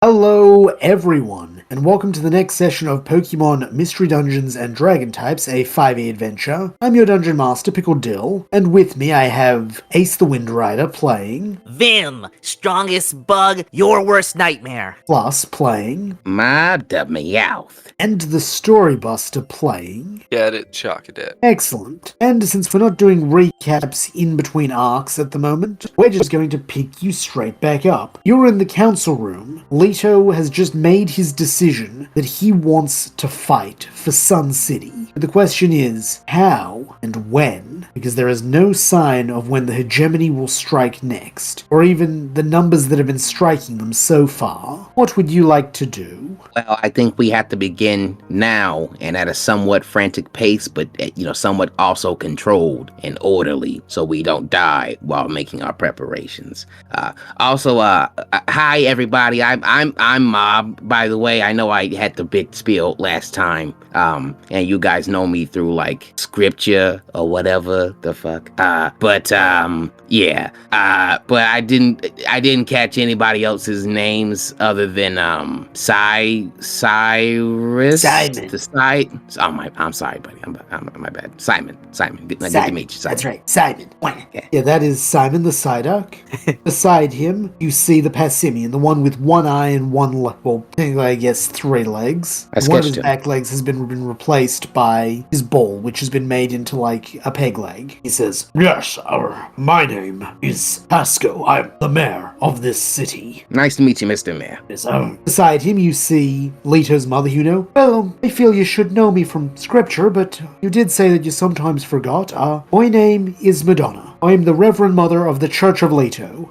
Hello, everyone, and welcome to the next session of Pokemon Mystery Dungeons and Dragon Types, a 5e adventure. I'm your Dungeon Master, Pickled Dill, and with me I have Ace the Wind Rider playing, Vim, strongest bug, your worst nightmare. Plus playing, the Meowth. and the Storybuster playing. Get it, chuck it. Excellent. And since we're not doing recaps in between arcs at the moment, we're just going to pick you straight back up. You're in the council room. Leto has just made his decision that he wants to fight for Sun City. But the question is, how and when? Because there is no sign of when the hegemony will strike next, or even the numbers that have been striking them so far. What would you like to do? Well, I think we have to begin now and at a somewhat frantic pace, but somewhat also controlled and orderly, so we don't die while making our preparations. Hi everybody. I'm Mob. By the way, I know I had the big spiel last time, and you guys know me through like scripture or whatever the fuck. But I didn't catch anybody else's names other than Cyrus. Simon. I'm sorry, buddy. My bad. Simon. Good to meet you, Simon. That's right, Simon. Yeah, that is Simon the Psyduck. Beside him, you see the Passimian, the one with one eye and one leg. Well, I guess 3 legs. One of his back legs has been replaced by his ball, which has been made into like a peg leg. He says, "Yes, my name is Pasco. I'm the mayor of this city." Nice to meet you, Mr. Mayor. Beside him, you see Leto's mother, Well, I feel you should know me from scripture, but you did say that you sometimes forgot. My name is Madonna. I am the Reverend Mother of the Church of Leto.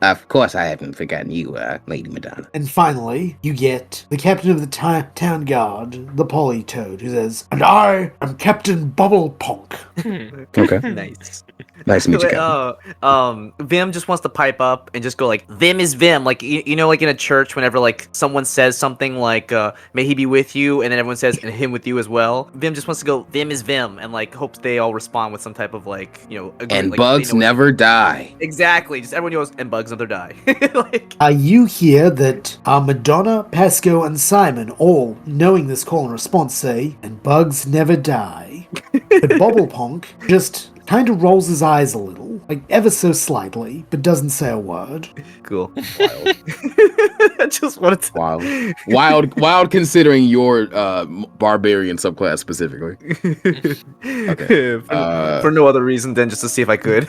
Of course I haven't forgotten you, Lady Madonna. And finally, you get the captain of the town guard, the Polytoad, who says, "And I am Captain Bubble Punk." Okay. Nice. Nice to meet you, Captain. Vim just wants to pipe up and just go like, Vim is Vim. Like, like in a church, whenever like someone says something like, may he be with you, and then everyone says, and him with you as well. Vim just wants to go, Vim is Vim, and like hopes they all respond with some type of like, and like, bugs never die. Exactly. Just everyone knows, and bugs never die. You hear that Madonna, Pasco, and Simon, all knowing this call and response, say, "And bugs never die." But Bubble Punk just kind of rolls his eyes a little, like ever so slightly, but doesn't say a word. Cool. Wild. I just wanted to... Wild considering your barbarian subclass specifically. Okay. For no other reason than just to see if I could.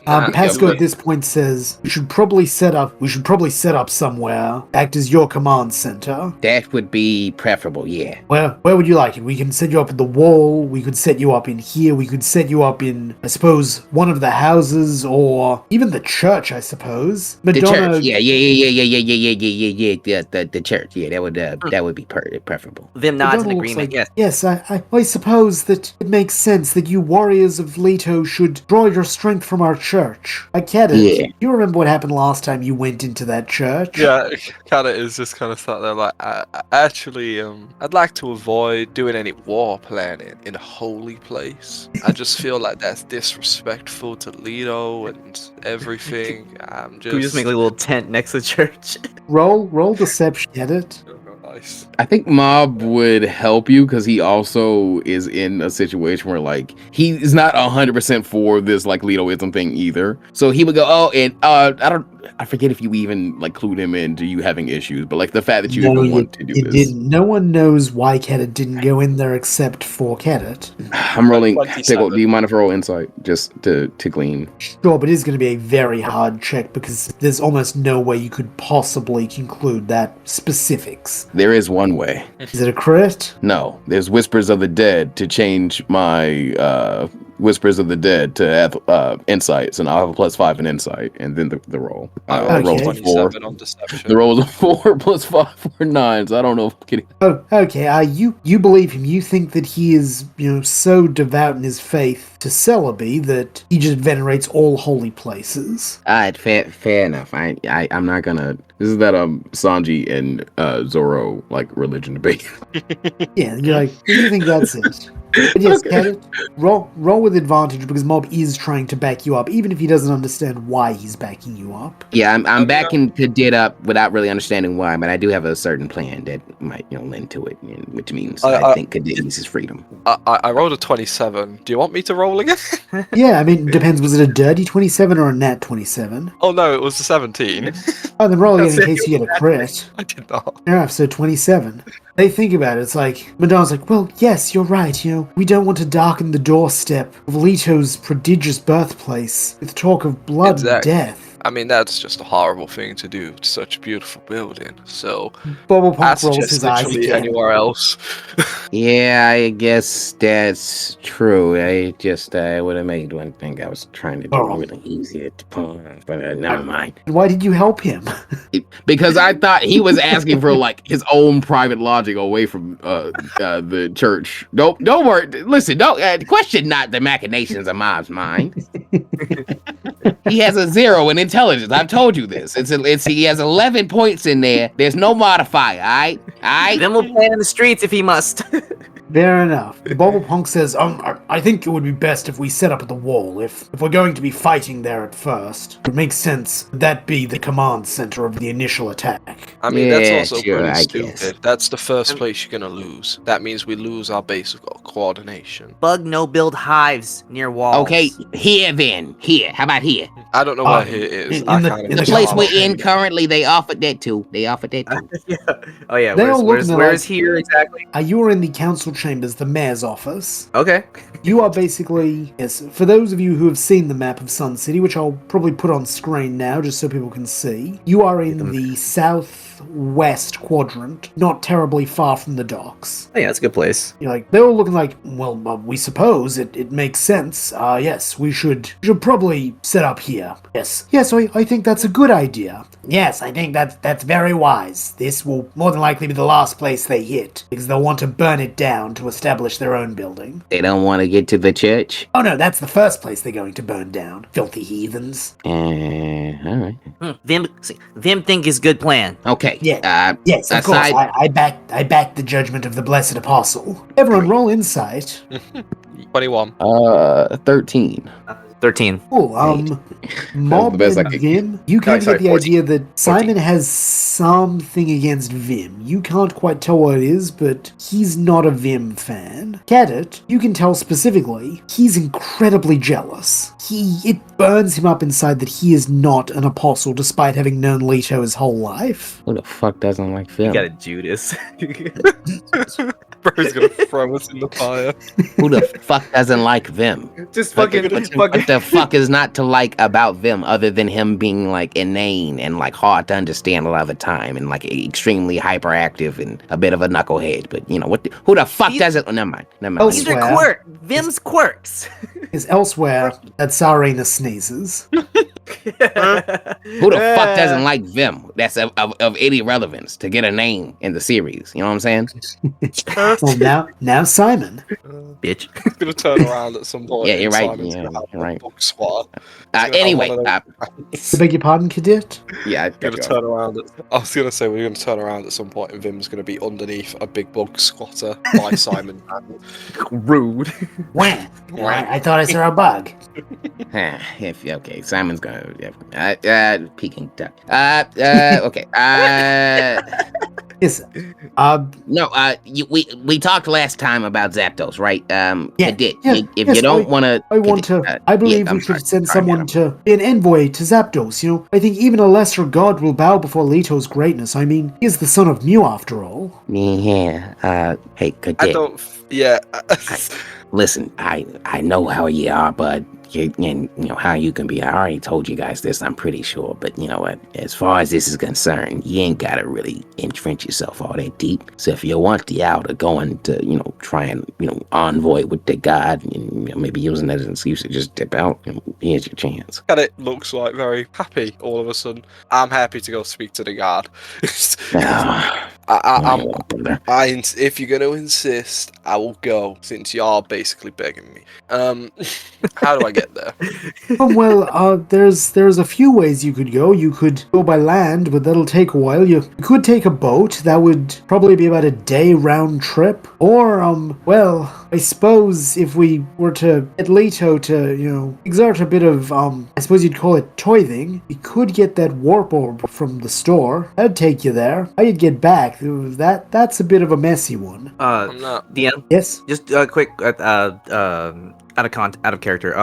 Pasco at this point says, we should probably set up somewhere, act as your command center. That would be preferable, yeah. Where would you like it? We can set you up at the wall, we could set you up in here, we could set you up in, I suppose, one of the houses, or even the church, I suppose. Madonna... The church, the church, that would be preferable. Vim nods in agreement, like, yes. I suppose that it makes sense that you warriors of Leto should draw your strength from our church. I get it. Yeah. You remember what happened last time you went into that church? Yeah, kind of is just kind of thought there like, I'd like to avoid doing any war planning in a holy place. I just feel like that's disrespectful to Leto and everything. Can we just make like a little tent next to the church? Roll deception. Get it? Nice. I think Mob would help you because he also is in a situation where like he is not 100% for this like Letoism thing either. So he would go, I forget if you even like clued him into you having issues, but like the fact that you even want to do this. Didn't. No one knows why Keddit didn't go in there except for Keddit. I'm rolling. Pickle, do you mind if I roll insight just to glean? Sure, but it is going to be a very hard check because there's almost no way you could possibly conclude that specifics. There is one way. Is it a crit? No, there's Whispers of the Dead to change my Whispers of the Dead to insights, and I'll have a +5 in insight, and then the roll. Okay. Rolls a 4. The roll is a 4 +5 for 9. So I don't know if I'm kidding. Oh, okay. You believe him. You think that he is, so devout in his faith to Celebi that he just venerates all holy places. Alright, fair enough. I'm not gonna. This is that Sanji and Zoro like religion debate. Yeah, and you're like, you think that's it? But yes, Cadit, roll with advantage because Mob is trying to back you up, even if he doesn't understand why he's backing you up. Yeah, I'm backing Cadet up without really understanding why, but I do have a certain plan that might, lend to it, which means I think Cadet needs his freedom. I rolled a 27. Do you want me to roll again? Yeah, I mean, it depends. Was it a dirty 27 or a nat 27? Oh no, it was a 17. Oh, then roll again in That's case you get a crit. I did not. Yeah, so 27. They think about it. It's like, Madonna's like, well, yes, you're right. We don't want to darken the doorstep of Leto's prodigious birthplace with talk of blood Exactly. and death. I mean, that's just a horrible thing to do to such a beautiful building. So, Bubble Punk that's rolls just his eyes literally again. anywhere else. Yeah, I guess that's true. I would have made one think I was trying to do Oh. really easy at the point, but never mind. Why did you help him? Because I thought he was asking for like his own private logic away from the church. Don't worry. Listen, don't question not the machinations of Mob's mind. He has a 0 in intelligence. I've told you this. He has 11 points in there. There's no modifier. All right. Then we'll play in the streets if he must. Fair enough. Bubble Punk says, I think it would be best if we set up at the wall. If we're going to be fighting there at first, it makes sense that be the command center of the initial attack. I mean, Yeah, that's also sure, pretty I stupid. guess. That's the first place you're gonna lose. That means we lose our basic coordination. Bug no build hives near walls. Okay, here then. Here. How about here? I don't know where it is. in I the- kinda in The the just- place job. we're in currently, they offered that too. Yeah. Oh yeah. They all look Where's and they're where's like- here exactly? You are in the council chambers, the mayor's office. Okay. You are basically, yes, for those of you who have seen the map of Sun City, which I'll probably put on screen now just so people can see, you are in the southwest quadrant, not terribly far from the docks. Oh yeah, that's a good place. You're like, they're all looking like, well, we suppose it makes sense. Yes, we should probably set up here. Yes, I think that's a good idea. Yes, I think that's very wise. This will more than likely be the last place they hit, because they'll want to burn it down to establish their own building. They don't want to get to the church. Oh no, that's the first place they're going to burn down. Filthy heathens. All right. Them think is good plan. Okay. Yeah. Yes, of course. I back the judgment of the blessed apostle. Everyone roll insight. 21. 13. 13. Cool. Mob the best I and could- Vim, you kind of sorry, get the 14. idea that Simon has something against Vim. You can't quite tell what it is, but he's not a Vim fan. Cadit, you can tell specifically, he's incredibly jealous. It burns him up inside that he is not an apostle despite having known Leto his whole life. Who the fuck doesn't like film? You got a Judas. Bro's gonna throw us in the fire. Who the fuck doesn't like them? Just What the fuck is not to like about them other than him being like inane and like hard to understand a lot of the time and like extremely hyperactive and a bit of a knucklehead? But who the fuck doesn't? Oh, never mind. Oh, These Elsewhere. are quirks. Vim's quirks. Is elsewhere that Sarena sneezes. Who the fuck doesn't like them? That's of any relevance to get a name in the series. You know what I'm saying? Well, now Simon. Bitch. He's gonna turn around at some point. Yeah, you're and right. Simon's Yeah, gonna have you're a right. bug squad. gonna Anyway, have one of I beg your pardon, Cadet? yeah, I Gonna turn around. I was gonna say we're gonna turn around at some point, and Vim's gonna be underneath a big bug squatter by Simon. Rude. Wah. I thought I saw a bug. Okay, Simon's gonna Peking duck. Okay. Listen, No, we talked last time about Zapdos, right? Cadet, yeah, if yes, you don't want to, I believe we should send someone to be an envoy to Zapdos. I think even a lesser god will bow before Leto's greatness. I mean, he is the son of Mew after all. Yeah. Hey, I Cadet. don't. Yeah. Listen, I know how you are, bud. And how you can be. I already told you guys this, I'm pretty sure. But you know what? As far as this is concerned, you ain't gotta really entrench yourself all that deep. So if you want the out of going to, try and, envoy with the god, and maybe using that as an excuse to just dip out, here's your chance. And it looks like very happy all of a sudden. I'm happy to go speak to the guard. If you're gonna insist, I will go. Since you're basically begging me. How do I get there? There's a few ways you could go. You could go by land, but that'll take a while. You could take a boat. That would probably be about a day round trip. Or, I suppose if we were to get Leto to, exert a bit of, I suppose you'd call it toithing, we could get that warp orb from the store. That'd take you there. How you'd get back, that's a bit of a messy one. I'm not. DM, Yes? just quick, out of character.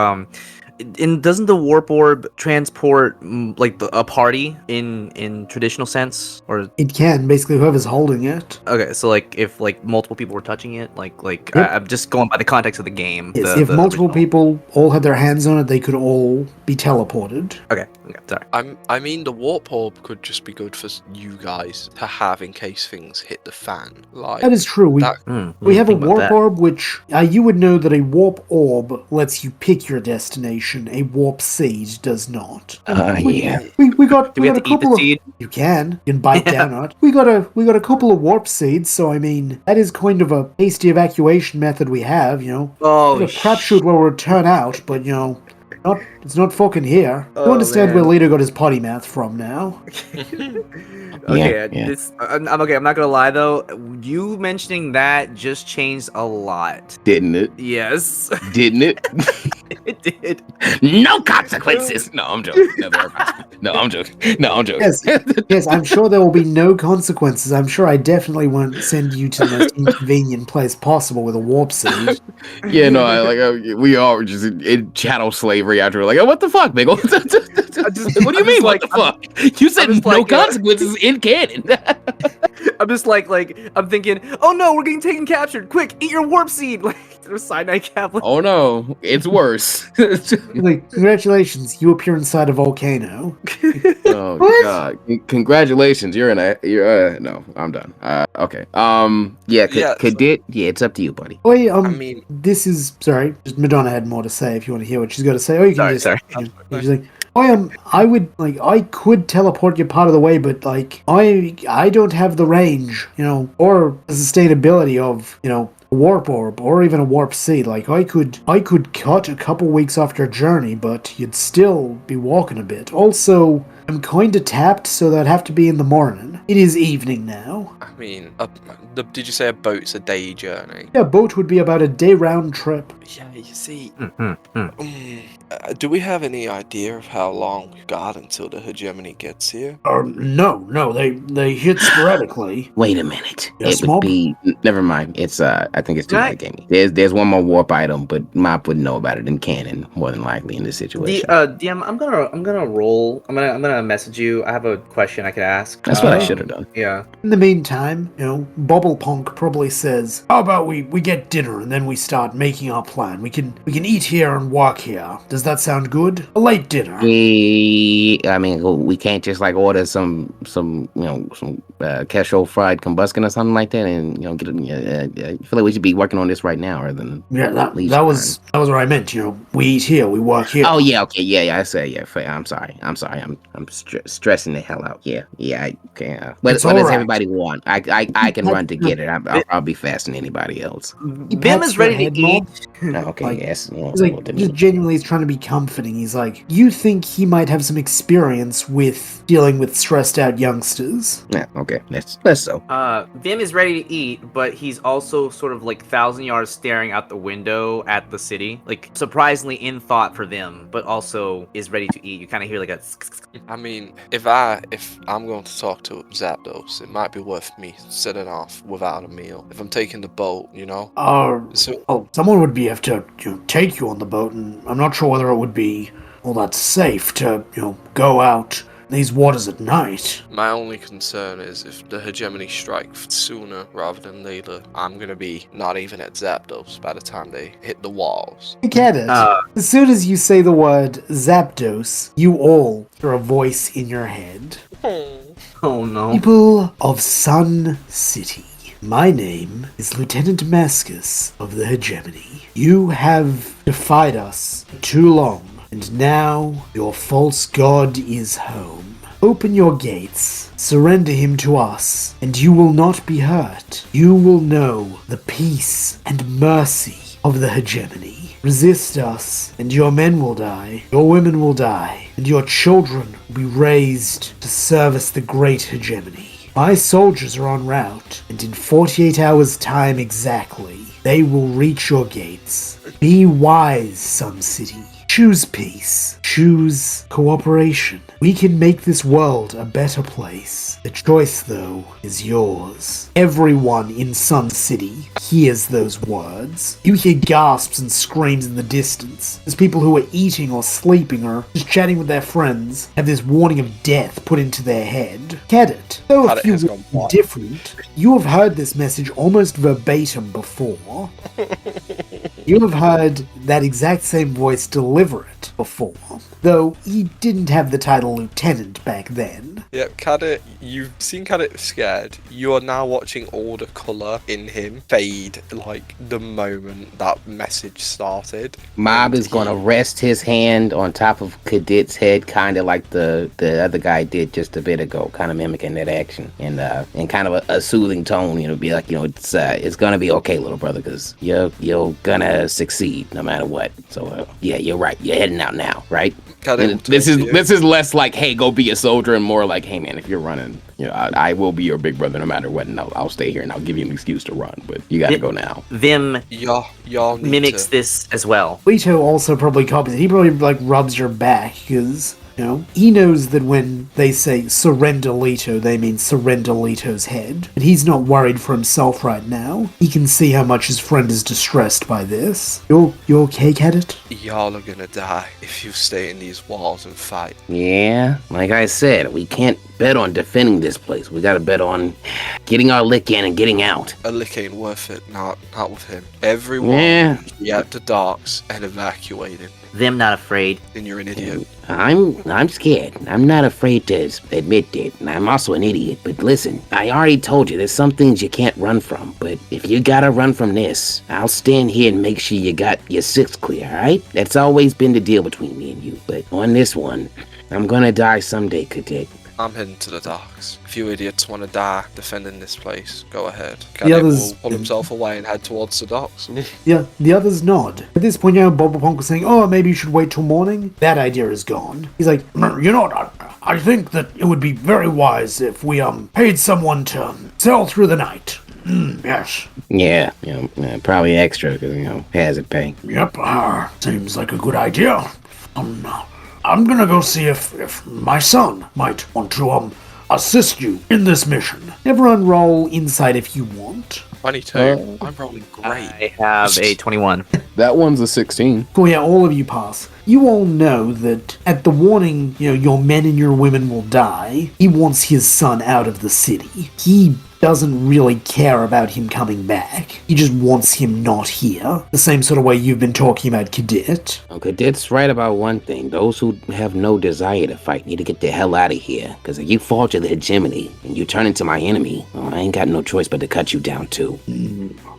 And doesn't the warp orb transport a party in traditional sense, or It can, basically whoever's holding it. okay? So if multiple people were touching it, Yep. I'm just going by the context of the game. Yes, the- if the multiple original. people all had their hands on it, they could all be teleported. Okay, sorry. I mean, the warp orb could just be good for you guys to have in case things hit the fan. Like That is true. We that- We have a Think about warp that. orb, which you would know that a warp orb lets you pick your destination. A warp seed does not. Yeah. We got Do we we have got to a eat the couple of. seed? You can bite down on it. We got a couple of warp seeds. So I mean, that is kind of a hasty evacuation method we have. Oh, It's a crapshoot where we'll turn out, but it's not fucking here. You understand man. where Lito got his potty mouth from now? Okay, Yeah. I'm okay. I'm not gonna lie though. You mentioning that just changed a lot. Didn't it? Yes, Didn't it? it did. No consequences. No, I'm joking. No, there are consequences. No, I'm joking. No, I'm joking. Yes, yes, I'm sure there will be no consequences. I'm sure I definitely won't send you to the most inconvenient place possible with a warp seed. Yeah, no, we all were just in chattel slavery after. We're like, oh, what the fuck, nigga? What do you mean, what the fuck? You said just no like, consequences in canon. I'm just like I'm thinking. Oh no, we're getting taken captured. Quick, eat your warp seed. Like there's cyanide cap. Oh no, it's worse. Like, congratulations, you appear inside a volcano. Oh What? god! Congratulations, you're no, I'm done. Okay. Yeah, Cadet. Yeah, it's up to you, buddy. Wait, I mean, this is sorry. Just Madonna had more to say. If you want to hear what she's got to say, or you can Sorry. She's like, I could teleport you part of the way, but I don't have the range, or the sustainability of, a warp orb or even a warp seed. Like I could cut a couple weeks off your journey, but you'd still be walking a bit. Also, I'm kinda tapped, so that'd have to be in the morning. It is evening now. I mean, did you say a boat's a day journey? Yeah, boat would be about a day round trip. Yeah, you see. Mm-hmm. Do we have any idea of how long we've got until the hegemony gets here? No, they hit sporadically. Wait a minute. Yes, it Mop? would be. Never mind. It's I think it's too Right. late, gaming. There's one more warp item, but Mop would know about it in canon more than likely in this situation. DM, I'm gonna roll. I'm gonna message you. I have a question I could ask. That's what I should have done. Yeah. In the meantime, Bobblepunk probably says, "How about we get dinner and then we start making our plan? We can eat here and walk here. Does that sound good? A late dinner." I mean, we can't just order some cashew fried combustion or something like that, and get it. I feel like we should be working on this right now, rather than. Yeah, Leisure that was what I meant. We eat here, we work here. Oh yeah, okay, yeah. I say yeah. I'm sorry. I'm stressing the hell out. Yeah. I can. What It's does all right. everybody want? I can run to get it. I'll probably be faster than anybody else. He Bim pats is ready your to head, eat. Mop. Okay, Like, yes. Yeah, He's like, well, just genuinely he's trying to be comforting. He's like, you think he might have some experience with dealing with stressed out youngsters. yeah, okay. Let's so. Vim is ready to eat, but he's also sort of 1,000 yards staring out the window at the city. Surprisingly in thought for them, but also is ready to eat. You kind of hear a I mean, if I'm going to talk to Zapdos, it might be worth me setting off without a meal. If I'm taking the boat, So Someone would have to take you on the boat, and I'm not sure whether it would be all that safe to go out in these waters at night. my only concern is if the hegemony strike sooner rather than later, I'm gonna be not even at Zapdos by the time they hit the walls. I get it. As soon as you say the word Zapdos, you all hear a voice in your head. oh no. People of Sun City, my name is Lieutenant Damascus of the Hegemony. You have defied us for too long, and now your false god is home. Open your gates, surrender him to us, and you will not be hurt. You will know the peace and mercy of the hegemony. Resist us, and your men will die, your women will die, and your children will be raised to service the great hegemony. My soldiers are en route, and in 48 hours' time exactly, they will reach your gates. Be wise, Sun City. Choose peace. Choose cooperation. We can make this world a better place. The choice, though, is yours. Everyone in Sun City hears those words. You hear gasps and screams in the distance as people who are eating or sleeping or just chatting with their friends have this warning of death put into their head. Cadet, though a few words different, you have heard this message almost verbatim before. You have heard that exact same voice deliver it before, though he didn't have the title Lieutenant back then. Yep, Cadet, you've seen Cadet scared. You are now watching all the colour in him fade, like, the moment that message started. Mob is gonna rest his hand on top of Cadet's head, kind of like the other guy did just a bit ago, kind of mimicking that action, and kind of a soothing tone, be like, it's gonna be okay, little brother, because you're gonna succeed no matter what. So yeah, you're right. You're heading out now, right? This is less like, hey, go be a soldier, and more like, hey man, if you're running, I will be your big brother no matter what, and I'll stay here and I'll give you an excuse to run, but you gotta go now. Vim y'all mimics this as well. Leto also probably copies it. He probably rubs your back because he knows that when they say surrender Leto, they mean surrender Leto's head. And he's not worried for himself right now. He can see how much his friend is distressed by this. You okay, Cadet? Y'all are gonna die if you stay in these walls and fight. Yeah, like I said, we can't bet on defending this place. We gotta bet on getting our lick in and getting out. A lick ain't worth it, not with him. Everyone be at the docks and evacuated. Them not afraid. Then you're an idiot. I'm scared. I'm not afraid to admit that. And I'm also an idiot. But listen, I already told you there's some things you can't run from. But if you gotta run from this, I'll stand here and make sure you got your six clear, alright? That's always been the deal between me and you. But on this one, I'm gonna die someday, Cadet. I'm heading to the docks. If you idiots want to die defending this place, go ahead. The Cadet others will pull himself away and head towards the docks. Yeah, the others nod. At this point, Bob Punk was saying, oh, maybe you should wait till morning. That idea is gone. He's like, I think that it would be very wise if we paid someone to sail through the night. Yes. Yeah, probably extra because, hazard pay. Yep, seems like a good idea. I'm gonna go see if my son might want to assist you in this mission. Everyone roll insight if you want. 22. I'm rolling great. I have a 21. That one's a 16. Cool, yeah, all of you pass. You all know that at the warning, your men and your women will die, he wants his son out of the city. He doesn't really care about him coming back. He just wants him not here. The same sort of way you've been talking about Cadet. Well, Cadet's right about one thing. Those who have no desire to fight need to get the hell out of here. Because if you fall to the hegemony and you turn into my enemy, well, I ain't got no choice but to cut you down too.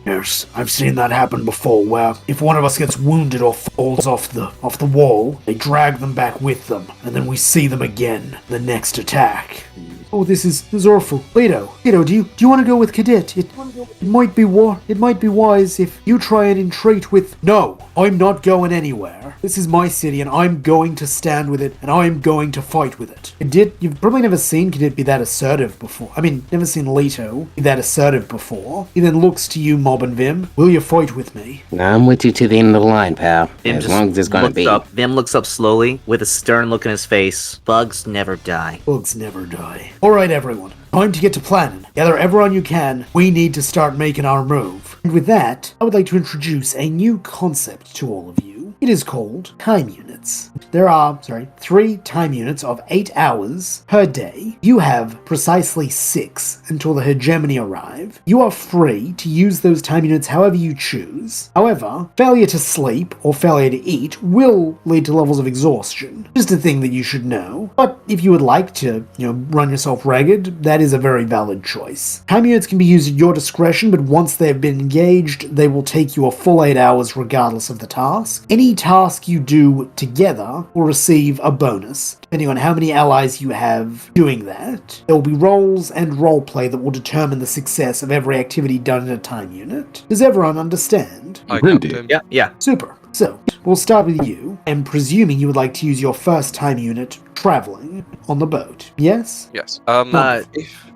Yes, I've seen that happen before, where if one of us gets wounded or falls off the wall, they drag them back with them, and then we see them again the next attack. Oh, this is awful. Leto, do you want to go with Cadet? It might be wise if you try and entreat with. No, I'm not going anywhere. This is my city, and I'm going to stand with it, and I'm going to fight with it. Cadet, you've probably never seen Cadet be that assertive before. I mean, never seen Leto be that assertive before. He then looks to you, Mob and Vim. Will you fight with me? I'm with you to the end of the line, pal. As long as it's gonna be. Vim looks up slowly with a stern look in his face. Bugs never die. Bugs never die. Alright, everyone. Time to get to planning. Gather everyone you can. We need to start making our move. And with that, I would like to introduce a new concept to all of you. It is called time units. There are, 3 time units of 8 hours per day. You have precisely 6 until the hegemony arrive. You are free to use those time units however you choose. However, failure to sleep or failure to eat will lead to levels of exhaustion. Just a thing that you should know. But if you would like to, run yourself ragged, that is a very valid choice. Time units can be used at your discretion, but once they have been engaged, they will take you a full 8 hours regardless of the task. Any task you do together will receive a bonus, depending on how many allies you have doing that. There will be roles and roleplay that will determine the success of every activity done in a time unit. Does everyone understand? Hi, Bryn Captain. did. Yeah. Super. So, we'll start with you. I'm presuming you would like to use your first time unit traveling on the boat. Yes? Yes.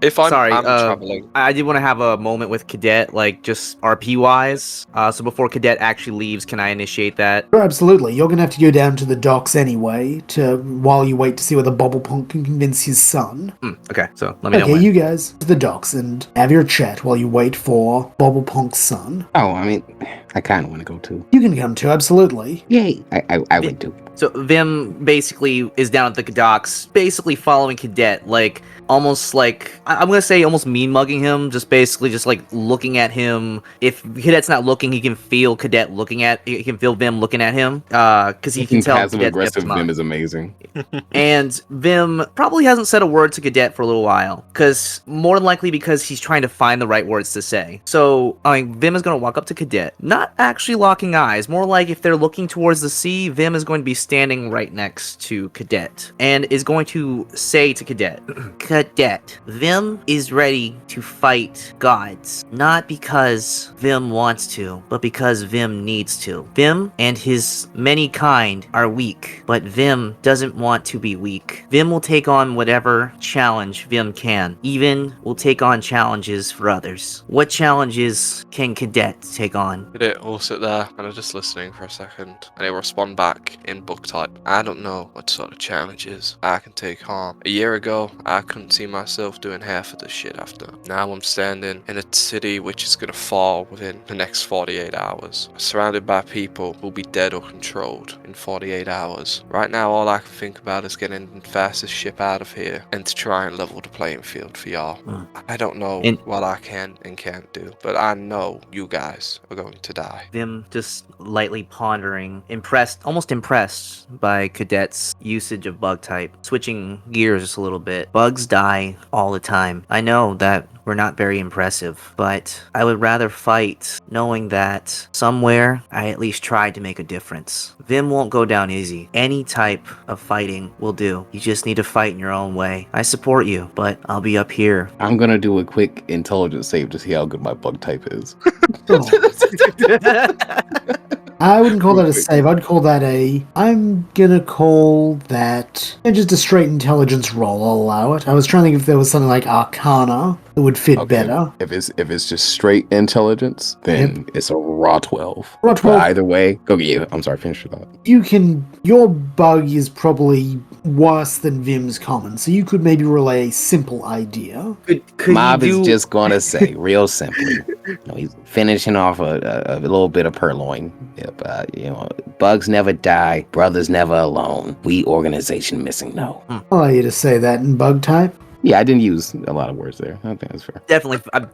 If I'm Sorry, traveling, I did want to have a moment with Cadet, like just RP wise. So before Cadet actually leaves, can I initiate that? Sure, absolutely. You're gonna have to go down to the docks anyway, while you wait to see whether Bobblepunk can convince his son. Okay, so let me know Okay, when. you guys to the docks and have your chat while you wait for Bobblepunk's son. Oh, I mean, I kind of want to go too. You can come too, absolutely. Yay! I would do. So Vim basically is down at the docks, basically following Cadet, like almost like I'm gonna say almost mean mugging him, just basically just like looking at him. If Cadet's not looking, he can feel Cadet looking at. He can feel Vim looking at him, because he can tell Passive Cadet's aggressive not. Vim is amazing. And Vim probably hasn't said a word to Cadet for a little while, because more than likely because he's trying to find the right words to say. So Vim is gonna walk up to Cadet, not actually locking eyes, more like if they're looking towards the sea, Vim is going to be standing right next to Cadet and is going to say to Cadet, Cadet, Vim is ready to fight gods, not because Vim wants to, but because Vim needs to. Vim and his many kind are weak, but Vim doesn't want to be weak. Vim will take on whatever challenge Vim can, even will take on challenges for others. What challenges can Cadet take on? Cadet will sit there and I'm just listening for a second, and he'll respond back in book type. I don't know what sort of challenges I can take on. A year ago, I couldn't see myself doing half of the shit I've done. Now I'm standing in a city which is gonna fall within the next 48 hours. Surrounded by people who'll be dead or controlled in 48 hours. Right now, all I can think about is getting the fastest ship out of here and to try and level the playing field for y'all. I don't know what I can and can't do, but I know you guys are going to die. Vim just lightly pondering, almost impressed by Cadet's usage of bug type, switching gears just a little bit. Bugs die all the time. I know that we're not very impressive, but I would rather fight knowing that somewhere I at least tried to make a difference. Vim won't go down easy. Any type of fighting will do. You just need to fight in your own way. I support you, but I'll be up here. I'm gonna do a quick intelligence save to see how good my bug type is. I wouldn't call that a save. I'm gonna call that just a straight intelligence roll. I'll allow it. I was trying to think if there was something like Arcana that would fit better. If it's just straight intelligence, then it's a raw 12. Raw 12. But either way, go get you. I'm sorry, finish your thought. Your bug is probably worse than Vim's common, so you could maybe relay a simple idea. Could Mob you is just gonna say, real simply, he's finishing off a little bit of purloin. Bugs never die, brothers never alone. We organization missing no. I'll allow you to say that in bug type. Yeah, I didn't use a lot of words there. I think that's fair.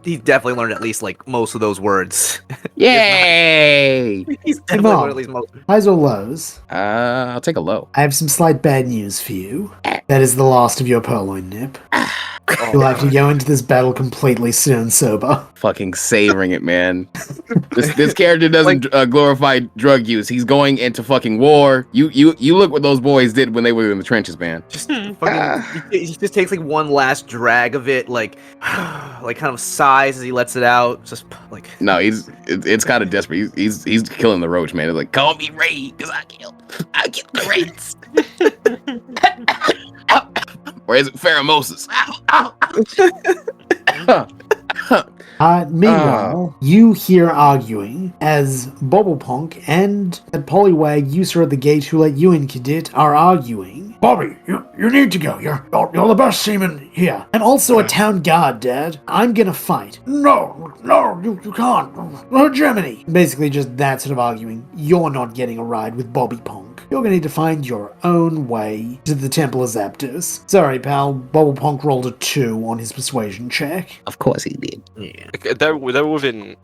He's definitely learned at least like most of those words. Yay! He's definitely learned at least most. Highs or lows? I'll take a low. I have some slight bad news for you. That is the last of your purloin nip. You'll have to go into this battle completely stone sober. Fucking savoring it, man. This character doesn't glorify drug use. He's going into fucking war. You look what those boys did when they were in the trenches, man. Just fucking, he just takes like one last drag of it, like kind of sighs as he lets it out. Just like no, it's kind of desperate. He's killing the roach, man. It's like, call me Ray, cause I killed the Rays. Or is it Pheromosis? Meanwhile, you hear arguing as Bobblepunk and that Poliwag user at the gate who let you in, Cadet, are arguing. Bobby, you need to go. You're the best seaman here. I'm also a town guard, Dad. I'm gonna fight. No, you can't. No, Germany. Basically just that sort of arguing. You're not getting a ride with Bobby Punk. You're gonna need to find your own way to the Temple of Zapdos. Sorry, pal. Bobblepunk rolled a 2 on his persuasion check. Of course he did. yeah. They're within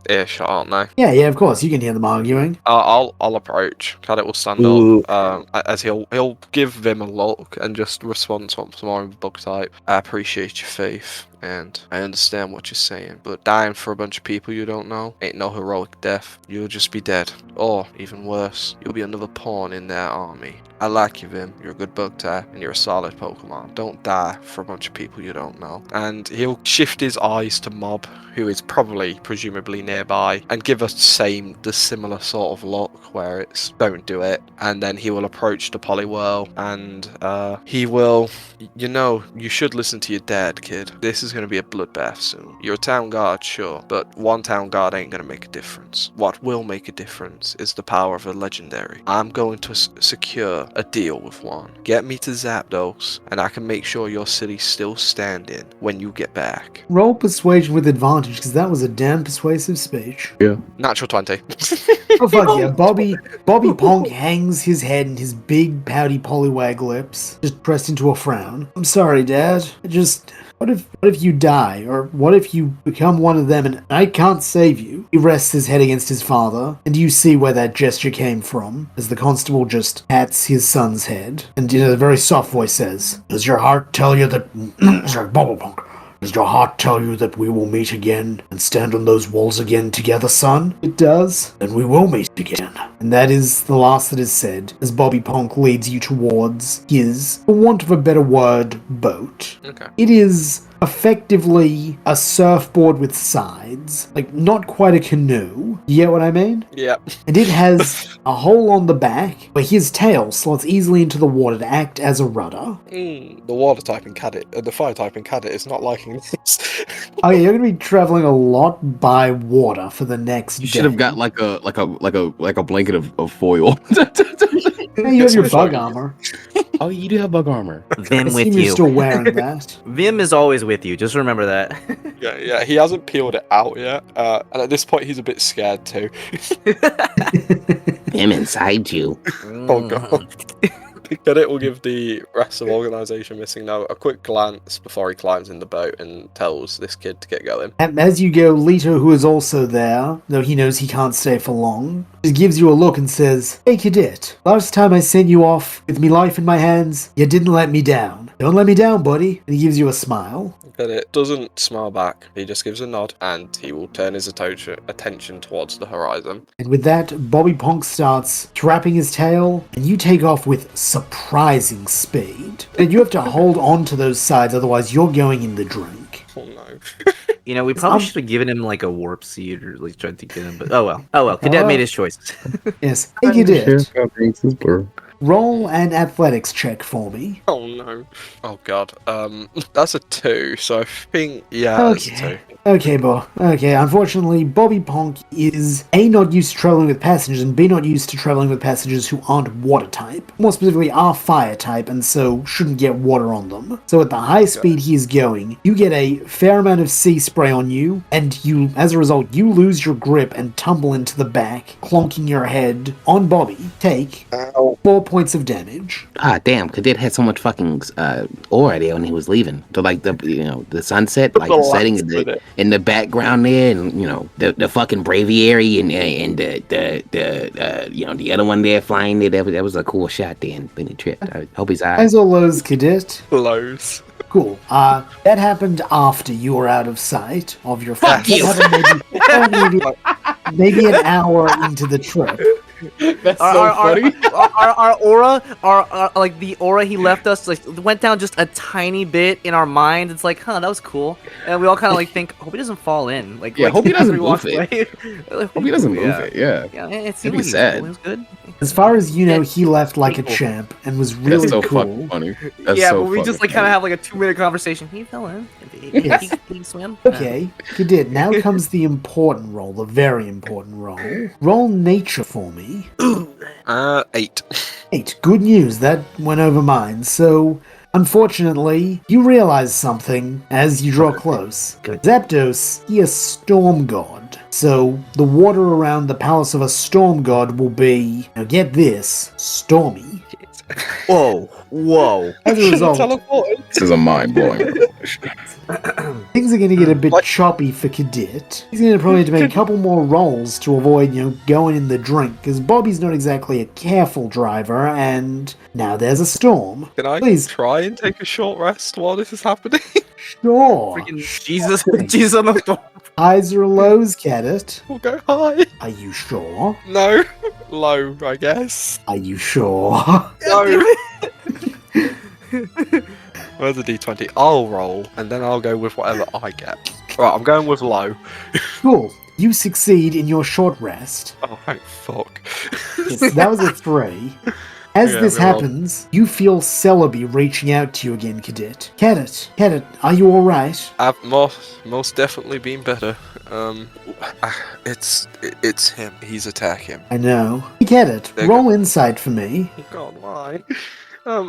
earshot, aren't they? Yeah, of course. You can hear them arguing. I'll approach. Cadet will stand up as he'll give Vim a look and just respond to some more in bug type. I appreciate your faith and I understand what you're saying, but dying for a bunch of people you don't know ain't no heroic death. You'll just be dead. Or, even worse, you'll be another pawn in their army. I like you, Vim. You're a good bug type, and you're a solid Pokemon. Don't die for a bunch of people you don't know. And he'll shift his eyes to Mob, who is presumably nearby, and give us the similar sort of look where it's don't do it. And then he will approach the Poliwhirl, and he will, you should listen to your dad, kid. This is going to be a bloodbath soon. You're a town guard, sure, but one town guard ain't going to make a difference. What will make a difference is the power of a legendary. I'm going to secure a deal with one. Get me to Zapdos, and I can make sure your city's still standing when you get back. Roll persuasion with advantage, because that was a damn persuasive speech. Yeah. Natural 20. Oh fuck yeah, Bobby Ponk hangs his head in his big pouty Poliwag lips, just pressed into a frown. I'm sorry, Dad. What if you die? Or what if you become one of them and I can't save you? He rests his head against his father, and you see where that gesture came from, as the constable just pats his son's head, and in a very soft voice says, "Does your heart tell you that..." Sorry, Bobblepunk. "Does your heart tell you that we will meet again and stand on those walls again together, son?" "It does." "Then we will meet again." And that is the last that is said, as Bobby Ponk leads you towards his, for want of a better word, boat. Okay. It is effectively a surfboard with sides. Like, not quite a canoe. You get what I mean? Yeah. And it has a hole on the back where his tail slots easily into the water to act as a rudder. The water type in Cadit, the fire type in Cadit is not liking this. Oh yeah, you're gonna be traveling a lot by water for the next You should have got like a blanket of foil. Hey, you have your bug armor. Oh, you do have bug armor. Vim I with assume you're you. still wearing that. Vim is always with you. Just remember that. Yeah, he hasn't peeled it out yet, and at this point he's a bit scared too. Him inside you. Oh god. Cadit will give the rest of Organisation Missing Note a quick glance before he climbs in the boat and tells this kid to get going. As you go, Leto, who is also there, though he knows he can't stay for long, just gives you a look and says, "Hey, Cadet, last time I sent you off with me life in my hands, you didn't let me down. Don't let me down, buddy." And he gives you a smile. Cadit doesn't smile back, he just gives a nod, and he will turn his attention towards the horizon. And with that, Bobby Ponk starts trapping his tail, and you take off with surprising speed. And you have to hold on to those sides, otherwise you're going in the drink. Oh no. We probably should have given him like a warp seed or like tried to get him, but oh well. Cadet made his choice. Yes, hey, Cadet. Blur. Roll an athletics check for me. Oh no. Oh god. That's a 2, so I think that's a 2. Okay, unfortunately, Bobby Ponk is A, not used to traveling with passengers, and B, not used to traveling with passengers who aren't water type. More specifically, are fire type, and so shouldn't get water on them. So at the high speed he is going, you get a fair amount of sea spray on you, and as a result, you lose your grip and tumble into the back, clonking your head on Bobby. Take 4 points of damage. Ah, damn, Cadet had so much fucking aura there when he was leaving. To like the sunset, like the setting in the background there, and the fucking braviary and the other one there flying there. That was a cool shot there in the trip. I hope his eyes. As or lows, Cadet. Lows. Cool. That happened after you were out of sight of your friend. Fuck you. That happened maybe an hour into the trip. That's so funny. Our aura, like the aura he left us, like went down just a tiny bit in our mind. It's like, that was cool, and we all kind of like think, hope he doesn't fall in. Hope he doesn't as we walk move it. away. Hope he doesn't move it. Yeah. Yeah, it That'd seemed be like sad. it was good. As far as you know, he left like a Cool. champ and was really That's so cool. fucking funny. That's Yeah, so but we just fucking like kind of funny. have like a 2-minute conversation. He fell in. Yes. He swim. Okay, you did. Now comes the important roll, the very important roll. Roll nature for me. 8. 8. Good news, that went over mine. So, unfortunately, you realize something as you draw close. Zapdos, he is storm god. So, the water around the palace of a storm god will be, now get this, stormy. Whoa. As a result, Teleported. This is a mind-blowing revelation. things are going to get a bit What? choppy for Cadet. He's going to probably have to make a couple more rolls to avoid, going in the drink, because Bobby's not exactly a careful driver, and now there's a storm. Can I Please. try and take a short rest while this is happening? Sure. Freaking Jesus. Jesus on the door. Highs or lows, Cadet? We'll go high. Are you sure? No. Low, I guess. Are you sure? No. Where's the d20? I'll roll, and then I'll go with whatever I get. Right, I'm going with low. Cool. You succeed in your short rest. Oh, thank fuck. Yes, that was a 3. As Yeah, this we roll. happens, you feel Celebi reaching out to you again, Cadet. Cadet, are you alright? I've most definitely been better. It's him. He's attacking. I know. Cadet, There you roll insight for me. God, why?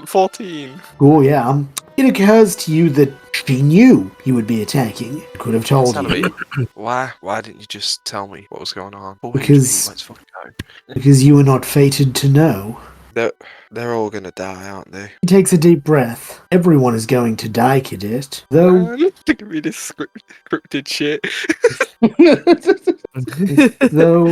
14. Oh yeah, it occurs to you that she knew he would be attacking. Could have told Son of you. a- Why didn't you just tell me what was going on? Because- Let's fucking go. Because you were not fated to know. They're all gonna die, aren't they? He takes a deep breath. Everyone is going to die, Cadet. Though, Think of me this scripted shit. though,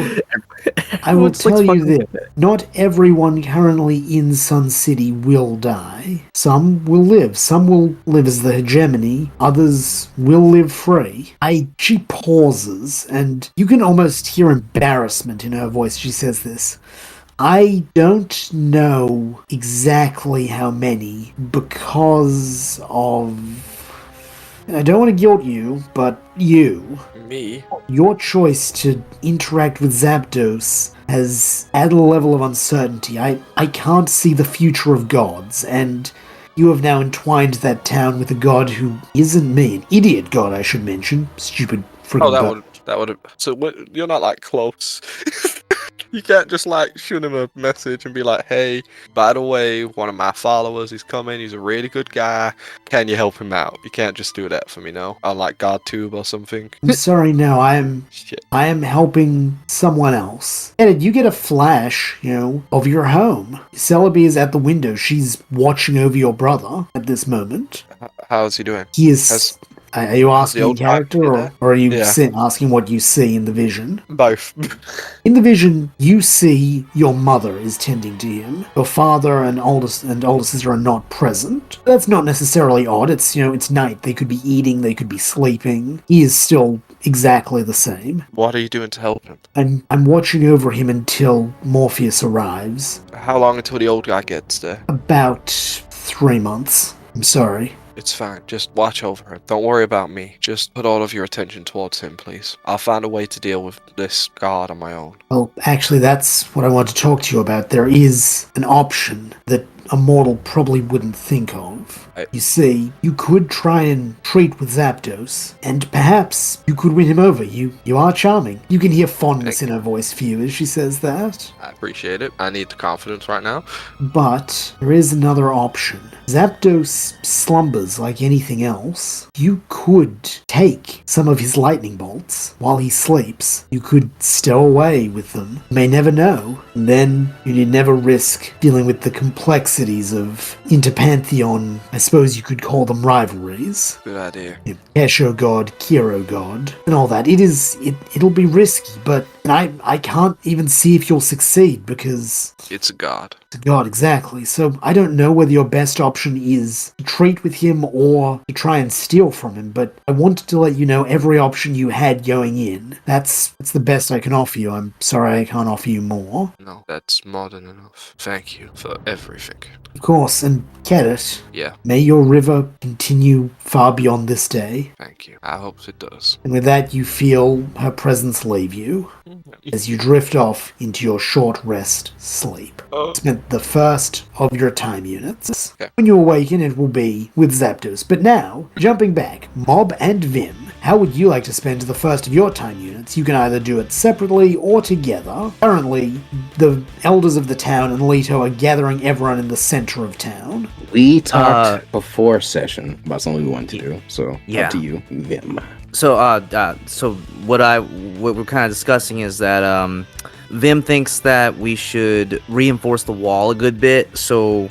I will Everyone's, like, tell you fucking- this. Not everyone currently in Sun City will die. Some will live. Some will live as the hegemony. Others will live free. She pauses, and you can almost hear embarrassment in her voice. She says this. I don't know exactly how many because of... I don't want to guilt you, but you. Me? Your choice to interact with Zapdos has added a level of uncertainty. I can't see the future of gods, and you have now entwined that town with a god who isn't me. An idiot god, I should mention. Stupid freaking Oh, god. that would. So you're not like close. You can't just like shoot him a message and be like, "Hey, by the way, one of my followers is coming. He's a really good guy. Can you help him out?" You can't just do that for me, no. On like GodTube or something. I'm sorry, no, I am helping someone else. And you get a flash, of your home. Celebi is at the window. She's watching over your brother at this moment. How's he doing? He is... Has- Are you asking old in character, guy been or, there? or are you Yeah. asking what you see in the vision? Both. In the vision, you see your mother is tending to him. Your father and older sister are not present. That's not necessarily odd. It's night. They could be eating. They could be sleeping. He is still exactly the same. What are you doing to help him? I'm watching over him until Morpheus arrives. How long until the old guy gets there? About 3 months. I'm sorry. It's fine. Just watch over him. Don't worry about me. Just put all of your attention towards him, please. I'll find a way to deal with this god on my own. Well, actually, that's what I want to talk to you about. There is an option that a mortal probably wouldn't think of. You see, you could try and treat with Zapdos, and perhaps you could win him over. You are charming. You can hear fondness in her voice for you as she says that. I appreciate it. I need the confidence right now. But there is another option. Zapdos slumbers like anything else. You could take some of his lightning bolts while he sleeps. You could stow away with them. You may never know. And then you need never risk dealing with the complexities of Interpantheon. I suppose you could call them rivalries. Good idea. Kesho God, Kiro God, and all that. It'll be risky, but I can't even see if you'll succeed because It's a god. God, exactly. So I don't know whether your best option is to treat with him or to try and steal from him, but I wanted to let you know every option you had going in. That's the best I can offer you. I'm sorry I can't offer you more. No, that's more than enough. Thank you for everything. Of course, and Kerit, Yeah, may your river continue far beyond this day. thank you. I hope it does. And with that, you feel her presence leave you as you drift off into your short rest sleep. Spent the first of your time units. Okay. When you awaken, it will be with Zapdos. But now, jumping back, Mob and Vim, how would you like to spend the first of your time units? You can either do it separately or together. Currently, the elders of the town and Leto are gathering everyone in the center of town. We talked before session about something we wanted to do, so Yeah. up to you, Vim. So what we're kind of discussing is that Vim thinks that we should reinforce the wall a good bit. So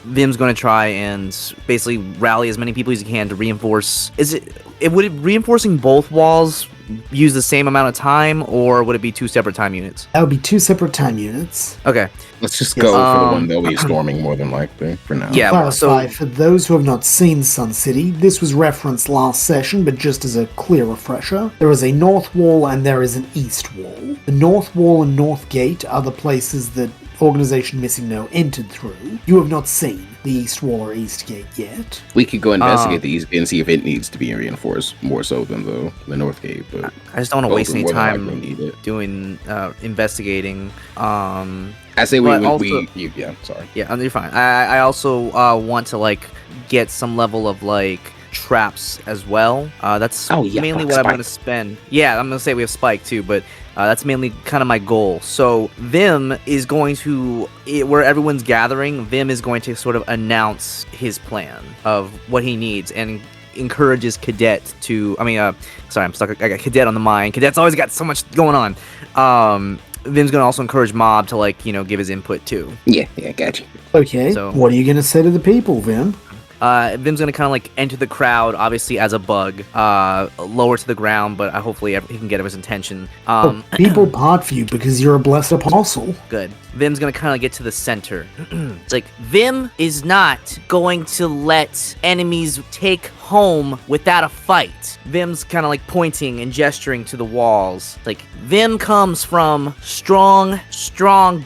Vim's going to try and basically rally as many people as he can to reinforce. Would it reinforcing both walls use the same amount of time, or would it be 2 separate time units? That would be 2 separate time units. Okay. Let's just go for the one they'll be storming more than likely for now. Yeah. Clarify, for those who have not seen Sun City, this was referenced last session, but just as a clear refresher, there is a north wall and there is an east wall. The north wall and north gate are the places that Organization Missing No entered through. You have not seen the east wall or east gate yet. We could go investigate the east and see if it needs to be reinforced more so than the north gate. But I just don't want to waste any more than time likely need it. doing investigating. I say sorry. Yeah, you're fine. I also want to like get some level of like traps as well. That's mainly what I'm going to spend. Yeah, I'm going to say we have Spike too, but that's mainly kind of my goal. So Vim is going to, where everyone's gathering, Vim is going to sort of announce his plan of what he needs and encourages Cadet to, sorry, I'm stuck. I got Cadet on the mind. Cadet's always got so much going on. Vim's going to also encourage Mob to give his input too. Yeah, gotcha. Okay, so what are you going to say to the people, Vim? Vim's gonna kind of enter the crowd, obviously as a bug, lower to the ground, but hopefully he can get his attention. People part for you because you're a blessed apostle. Good. Vim's gonna kind of get to the center. It's like, Vim is not going to let enemies take home without a fight. Vim's kind of pointing and gesturing to the walls. It's like, Vim comes from strong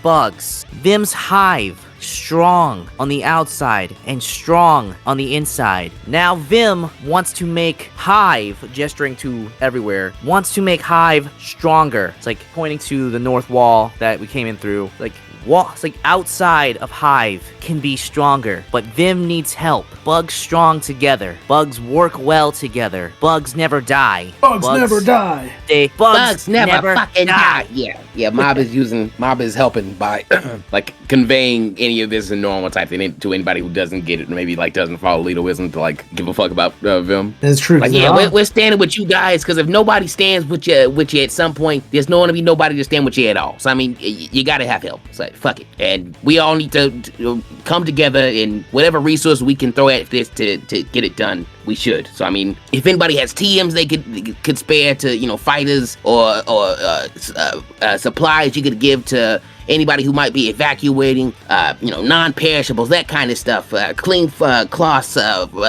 bugs. Vim's hive. Strong on the outside and strong on the inside. Now Vim wants to make Hive, gesturing to everywhere, wants to make Hive stronger. It's like pointing to the north wall that we came in through. It's like outside of Hive can be stronger, but Vim needs help. Bugs strong together. Bugs work well together. Bugs never die. Bugs never die. Bugs never fucking die. Yeah. Mob is helping by conveying any of this in normal type thing to anybody who doesn't get it, maybe doesn't follow Leaderism to give a fuck about Vim. That's true. We're standing with you guys because if nobody stands with you at some point, there's not going to be nobody to stand with you at all. So you got to have help. So fuck it, and we all need to come together in whatever resource we can throw at this to get it done. We should. So if anybody has TMs they could spare to fighters or supplies you could give to anybody who might be evacuating, non-perishables, that kind of stuff, clean cloths,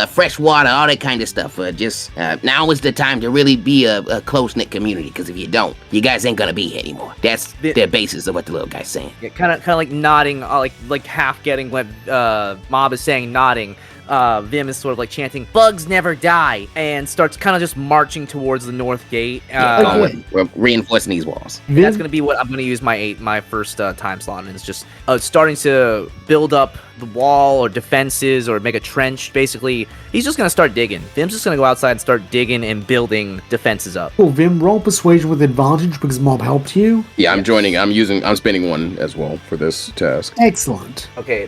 fresh water, all that kind of stuff. Now is the time to really be a close-knit community, because if you don't, you guys ain't gonna be here anymore. That's the basis of what the little guy's saying. Yeah, kind of nodding, like half getting what Mob is saying, nodding. Vim is sort of chanting, "Bugs never die," and starts kind of just marching towards the north gate. We're reinforcing these walls. That's going to be what I'm going to use my first time slot, and it's just starting to build up the wall or defenses or make a trench. Basically, he's just going to start digging. Vim's just going to go outside and start digging and building defenses up. Cool, Vim, roll persuasion with advantage because Mob helped you. Yeah, I'm joining. I'm spending one as well for this task. Excellent. Okay,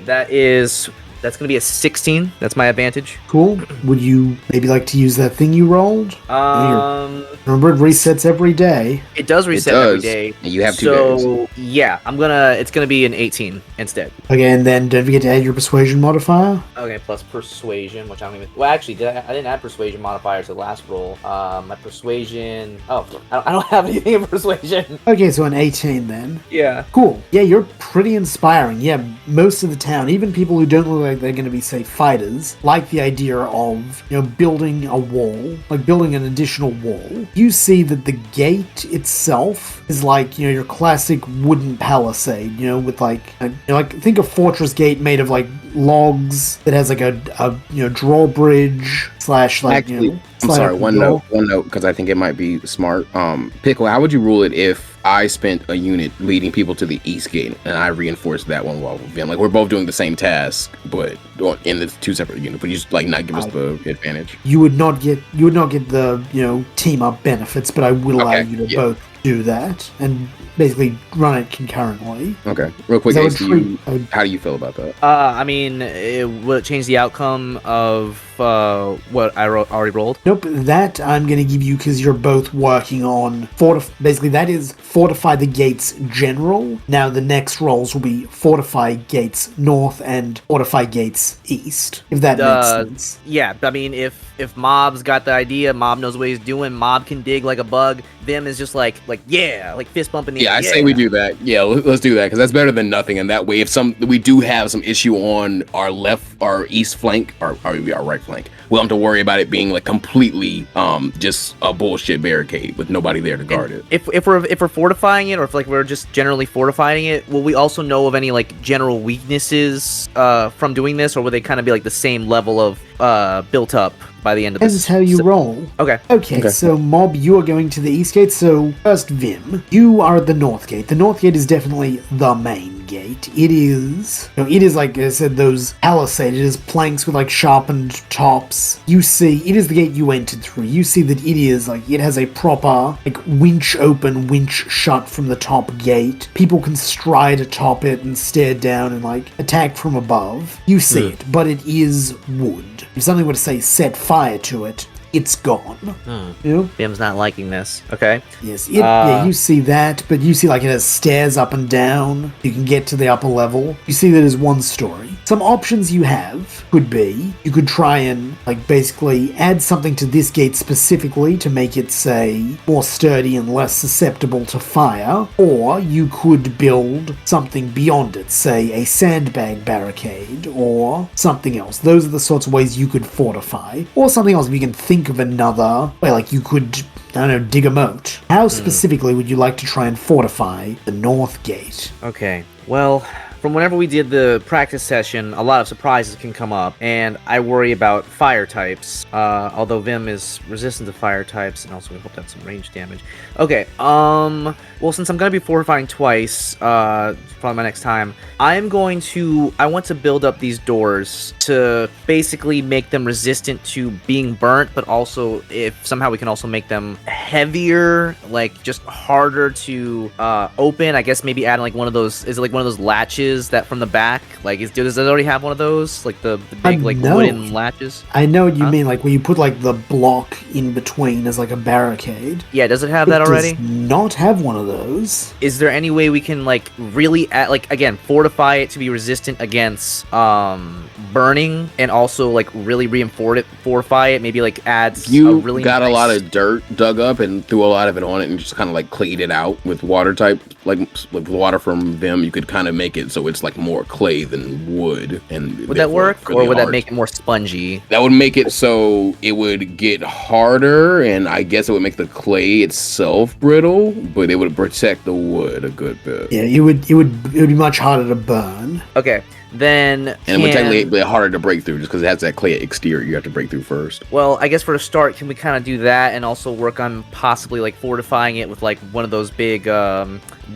that's going to be a 16. That's my advantage. Cool. Would you maybe like to use that thing you rolled? Remember, it resets every day. It does reset every day. You have 2 days. So, yeah, it's going to be an 18 instead. Okay, and then don't forget to add your persuasion modifier. Okay, plus persuasion, which I don't even... Well, actually, I didn't add persuasion modifier to the last roll. My persuasion... Oh, I don't have anything in persuasion. Okay, so an 18 then. Yeah. Cool. Yeah, you're pretty inspiring. Yeah, most of the town, even people who don't look like they're going to be, say, fighters, like the idea of, building a wall, building an additional wall. You see that the gate itself is your classic wooden palisade, with think a fortress gate made of logs that has a drawbridge / Actually, I'm sorry, one note, because I think it might be smart. Pickle, how would you rule it if I spent a unit leading people to the east gate and I reinforced that one while Vim? We're both doing the same task, but in the 2 separate units. But you just not give us the advantage. You would not get the team up benefits, but I will allow you to both do that and basically run it concurrently. Okay, real quick, Ace, how do you feel about that? Will it change the outcome of what I already rolled? Nope, that I'm going to give you because you're both working on basically that is fortify the gates general. Now the next rolls will be fortify gates north and fortify gates east, if that makes sense. Yeah, I mean, if Mob's got the idea, Mob knows what he's doing, Mob can dig like a bug, Vim is just like yeah, like fist bumping the I say we do that. Yeah, let's do that because that's better than nothing. And that way, if we do have some issue on our east flank, or maybe our right flank, we'll have to worry about it being like completely just a bullshit barricade with nobody there to guard it. If we're fortifying it, or if like we're just generally fortifying it, will we also know of any like general weaknesses from doing this, or will they kind of be like the same level of built up by the end of this? This is how you roll. Okay, so Mob, you are going to the east gate. So first, Vim, you are at the north gate. The north gate is definitely the main gate. It is like I said, those palisade. It is planks with like sharpened tops. You see, it is the gate you entered through. You see that it is like it has a proper like winch open, winch shut from the top gate. People can stride atop it and stare down and like attack from above. You see it, but it is wood. If something were to say set fire to it, it's gone. You know? Vim's not liking this. Okay. Yes, you see that, but you see like it has stairs up and down. You can get to the upper level. You see that as one story. Some options you have could be, you could try and like basically add something to this gate specifically to make it, say, more sturdy and less susceptible to fire, or you could build something beyond it, say a sandbag barricade or something else. Those are the sorts of ways you could fortify, or something else if you can think of another way, like you could, I don't know, dig a moat. How specifically would you like to try and fortify the north gate? Okay, well, from whenever we did the practice session, a lot of surprises can come up, and I worry about fire types, although Vim is resistant to fire types, and also we hope that's some range damage. Okay, well, since I'm going to be fortifying twice, probably my next time, I want to build up these doors to basically make them resistant to being burnt, but also, if somehow we can also make them heavier, like just harder to open, I guess maybe adding like one of those, is it like one of those latches that from the back, like does it already have one of those, like the big like wooden latches? I know what you mean, like where you put like the block in between as like a barricade. Yeah, does it have that already? It does not have one of those. Is there any way we can like really add, like again, fortify it to be resistant against burning, and also like really fortify it, maybe like adds You a really got nice... a lot of dirt dug up and threw a lot of it on it and just kind of like clayed it out with water type, like water from Vim. You could kind of make it so it's like more clay than wood. And would that work, really or would that hard. make it more spongy? That would make it so it would get harder, and I guess it would make the clay itself brittle, but it would protect the wood a good bit. Yeah, it would be much harder to burn. Okay, then And it would technically be harder to break through just because it has that clay exterior you have to break through first. Well, I guess for a start, can we kind of do that and also work on possibly like fortifying it with like one of those big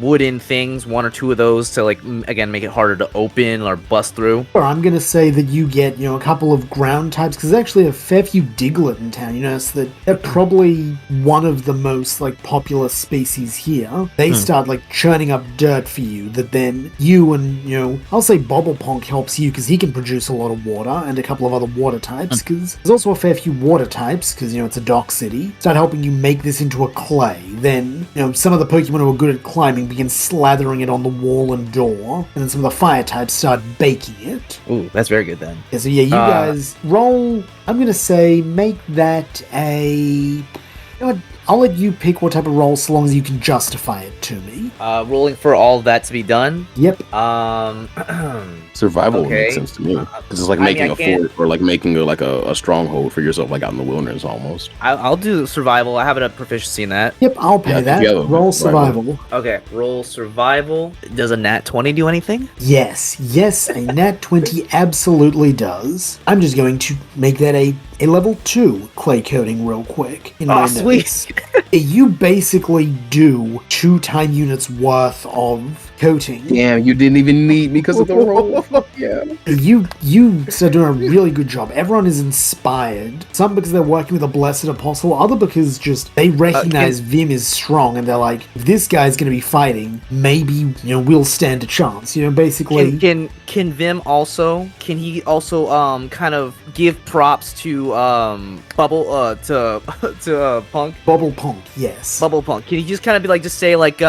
wooden things, one or two of those to like again make it harder to open or bust through? Or I'm gonna say that you get, a couple of ground types, because there's actually a fair few Diglett in town. You notice that they're probably one of the most like popular species here. They start like churning up dirt for you that then you and I'll say Bobbleponk helps you because he can produce a lot of water, and a couple of other water types, because there's also a fair few water types because it's a dock city. Start helping you make this into a clay. Then some of the Pokemon who are good at climbing begin slathering it on the wall and door, and then some of the fire types start baking it. Ooh, that's very good then. Yeah, so yeah, you guys roll. I'm gonna say make that a. I'll let you pick what type of roll, so long as you can justify it to me. Rolling for all of that to be done. Yep. Survival would Okay. make sense to me because it's like I mean, making I a can't- fort or like making a stronghold for yourself, like out in the wilderness almost. I'll do survival. I have a proficiency in that. Yep, I'll pay Yeah, that. together. Roll Survival. survival. Okay, roll survival. Does a nat 20 do anything? Yes, a nat 20 absolutely does. I'm just going to make that a level 2 clay coating real quick. In my sweet. notes. You basically do 2 time units worth of coating. Damn, you didn't even need me because of the roll. Fuck yeah. You are doing a really good job. Everyone is inspired. Some because they're working with a blessed apostle, other because just they recognize Vim is strong and they're like, if this guy's gonna be fighting, maybe we'll stand a chance. Basically. Can Vim also kind of give props to Bubble to Punk? Bubble Punk, yes. Bubble Punk. Can you just kind of be like just say like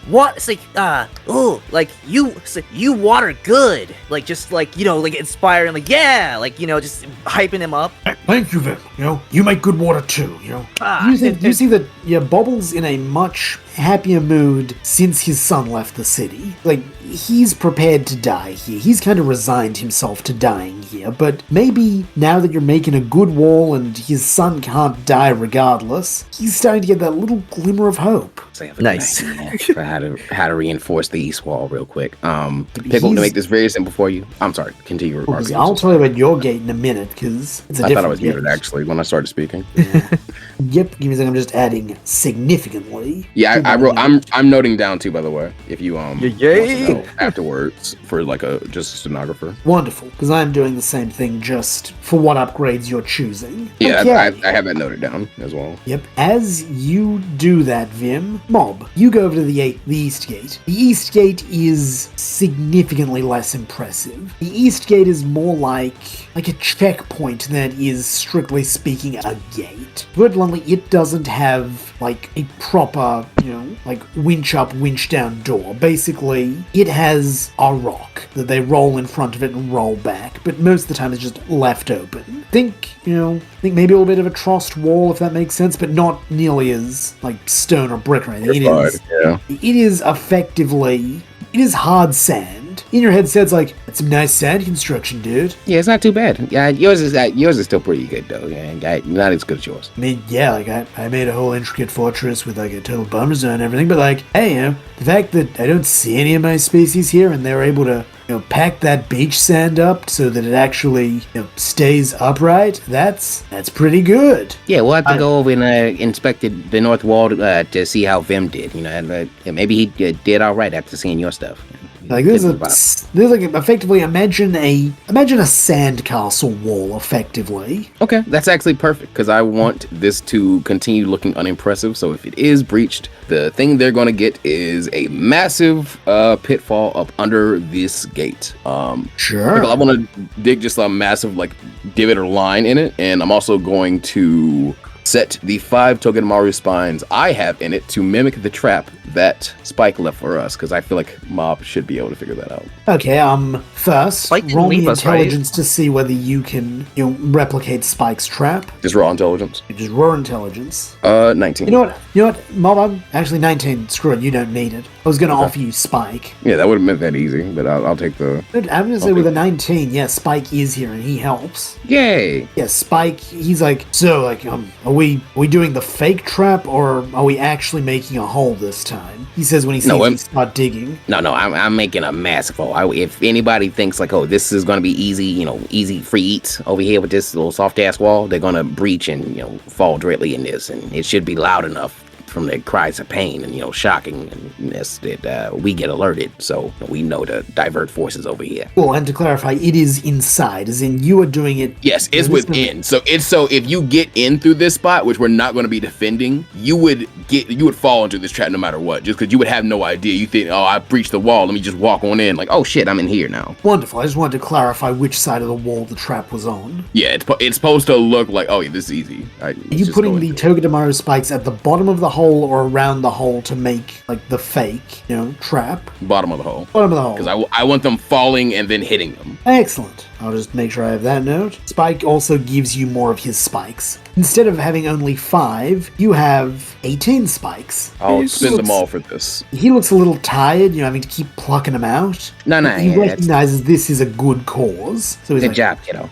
what? It's like, like you water good. Like, just like, like inspiring, like, yeah, like, just hyping him up. Thank you, Vim. You make good water too, You see that, Bubble's in a much happier mood since his son left the city. Like, he's prepared to die here. He's kind of resigned himself to dying here, but maybe now that you're making a good wall and his son can't die regardless, he's starting to get that little glimmer of hope. Nice. For how to reinforce the east wall real quick. Pickled, to make this very simple for you. I'm sorry, continue. I'll tell you about your gate in a minute, because it's a different I thought I was gate. muted actually when I started speaking. Yep, give me a second. I'm just adding significantly. Yeah, I wrote. I'm noting down too, by the way. If you want to know afterwards for like just a stenographer. Wonderful, because I'm doing the same thing just for what upgrades you're choosing. Yeah, Okay. I have that noted down as well. Yep. As you do that, Vim, Mob, you go over to the East Gate. The East Gate is significantly less impressive. The East Gate is more like a checkpoint than it is, strictly speaking, a gate. Put bluntly, it doesn't have like a proper, like winch up, winch down door. Basically, it has a rock that they roll in front of it and roll back, but most of the time it's just left open. Think maybe a little bit of a trussed wall, if that makes sense, but not nearly as like stone or brick or anything. It is effectively, it is hard sand. In your headset, it's like, that's some nice sand construction, dude. Yeah, it's not too bad. Yeah, yours is still pretty good though. Yeah, not as good as yours. I mean, yeah, like I made a whole intricate fortress with like a total bummer zone and everything, but like, hey, the fact that I don't see any of my species here and they're able to pack that beach sand up so that it actually stays upright, that's pretty good. Yeah, we'll have to go over and inspect the north wall to see how Vim did. And maybe he did all right after seeing your stuff. Like there's like effectively imagine a sandcastle wall, effectively. Okay, that's actually perfect because I want this to continue looking unimpressive. So if it is breached, the thing they're going to get is a massive pitfall up under this gate. Sure. I want to dig just a massive like divot or line in it, and I'm also going to set the 5 Togedemaru spines I have in it to mimic the trap that Spike left for us, because I feel like Mob should be able to figure that out. Okay, first, Spike didn't roll me leave us, right? intelligence to see whether you can replicate Spike's trap. Just raw intelligence. Just raw intelligence. 19. You know what, Mob, I'm actually 19. Screw it, you don't need it. I was going to offer you Spike. Yeah, that would have meant that easy, but I'll take the... I'm going to say with a 19, yeah, Spike is here and he helps. Yay! Yeah, Spike, he's like, so, like, are we doing the fake trap or are we actually making a hole this time? He says when he sees you start digging. No, I'm making a massive hole. If anybody thinks like, oh, this is going to be easy, easy free eats over here with this little soft ass wall, they're going to breach and, fall directly in this. And it should be loud enough from the cries of pain and, shockingness that we get alerted. So we know to divert forces over here. Well, and to clarify, it is inside, as in you are doing it. Yes, it's within. So if you get in through this spot, which we're not going to be defending, you would fall into this trap no matter what, just because you would have no idea. You think, oh, I breached the wall, let me just walk on in. Like, oh shit, I'm in here now. Wonderful. I just wanted to clarify which side of the wall the trap was on. Yeah, it's supposed to look like, oh yeah, this is easy. Are you putting the Togedemaru spikes at the bottom of the hole or around the hole to make like the fake, trap? Bottom of the hole. Bottom of the hole. Because I want them falling and then hitting them. Excellent. I'll just make sure I have that note. Spike also gives you more of his spikes. Instead of having only 5, you have 18 spikes. I'll spend them all for this. He looks a little tired, having to keep plucking them out. No, He recognizes this is a good cause. So he's good like, job, kiddo.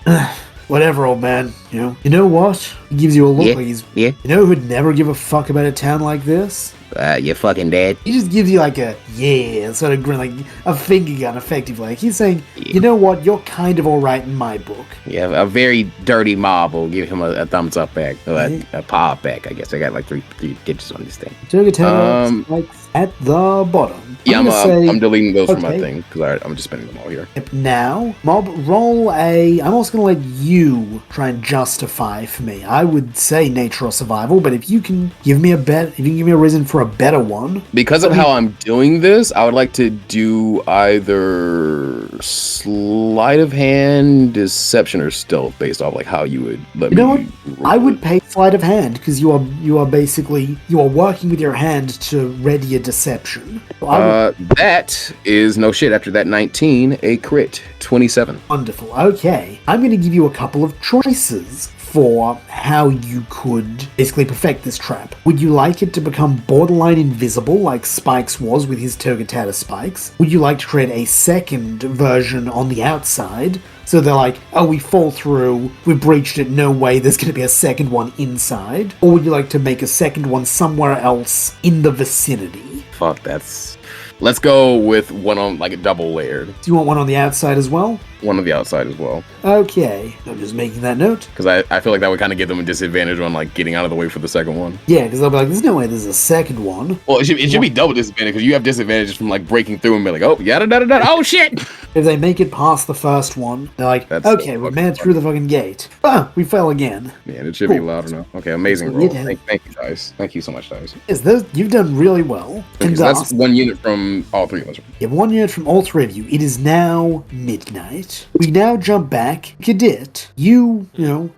Whatever, old man. You know what? He gives you a look like he's... Yeah. You know who'd never give a fuck about a town like this? You're fucking dead. He just gives you like a yeah sort of grin, like a finger gun, effectively. Like he's saying, you know what, you're kind of all right in my book. Yeah, a very dirty mob will give him a thumbs up back, or a paw back. I guess I got like three digits on this thing. Togetero spikes at the bottom. Yeah, I'm deleting those from my okay. thing because I'm just spending them all here. Yep, now, Mob, roll a. I'm also going to let you try and justify for me. I would say nature or survival, but if you can give me a reason for a better one. Because of how I'm doing this, I would like to do either sleight of hand, deception, or stealth based off like how you would let me. You know what? I would pay sleight of hand because you are basically working with your hand to ready a deception. So that is no shit. After that 19, a crit, 27. Wonderful. Okay. I'm going to give you a couple of choices for how you could basically perfect this trap. Would you like it to become borderline invisible like Spikes was with his Togatata spikes? Would you like to create a second version on the outside? So they're like, oh, we fall through, we breached it, no way, there's going to be a second one inside? Or would you like to make a second one somewhere else in the vicinity? Fuck, let's go with one on like a double layered. Do you want one on the outside as well? One on the outside as well. Okay, I'm just making that note. Because I feel like that would kind of give them a disadvantage on like getting out of the way for the second one. Yeah, because they'll be like, there's no way there's a second one. Well, it should be double disadvantage because you have disadvantages from like breaking through and be like, oh, yada da da da, oh shit! If they make it past the first one, they're like, That's okay, so we fucking made it through the fucking gate. Ah, we fell again. Man, it should be Cool. loud enough. Okay, amazing So roll. you Thank you, guys. Thank you so much, guys. Yes, you've done really well. Okay, so that's one unit from all three of us. You have one unit from all three of you. It is now midnight. We now jump back. Cadet, you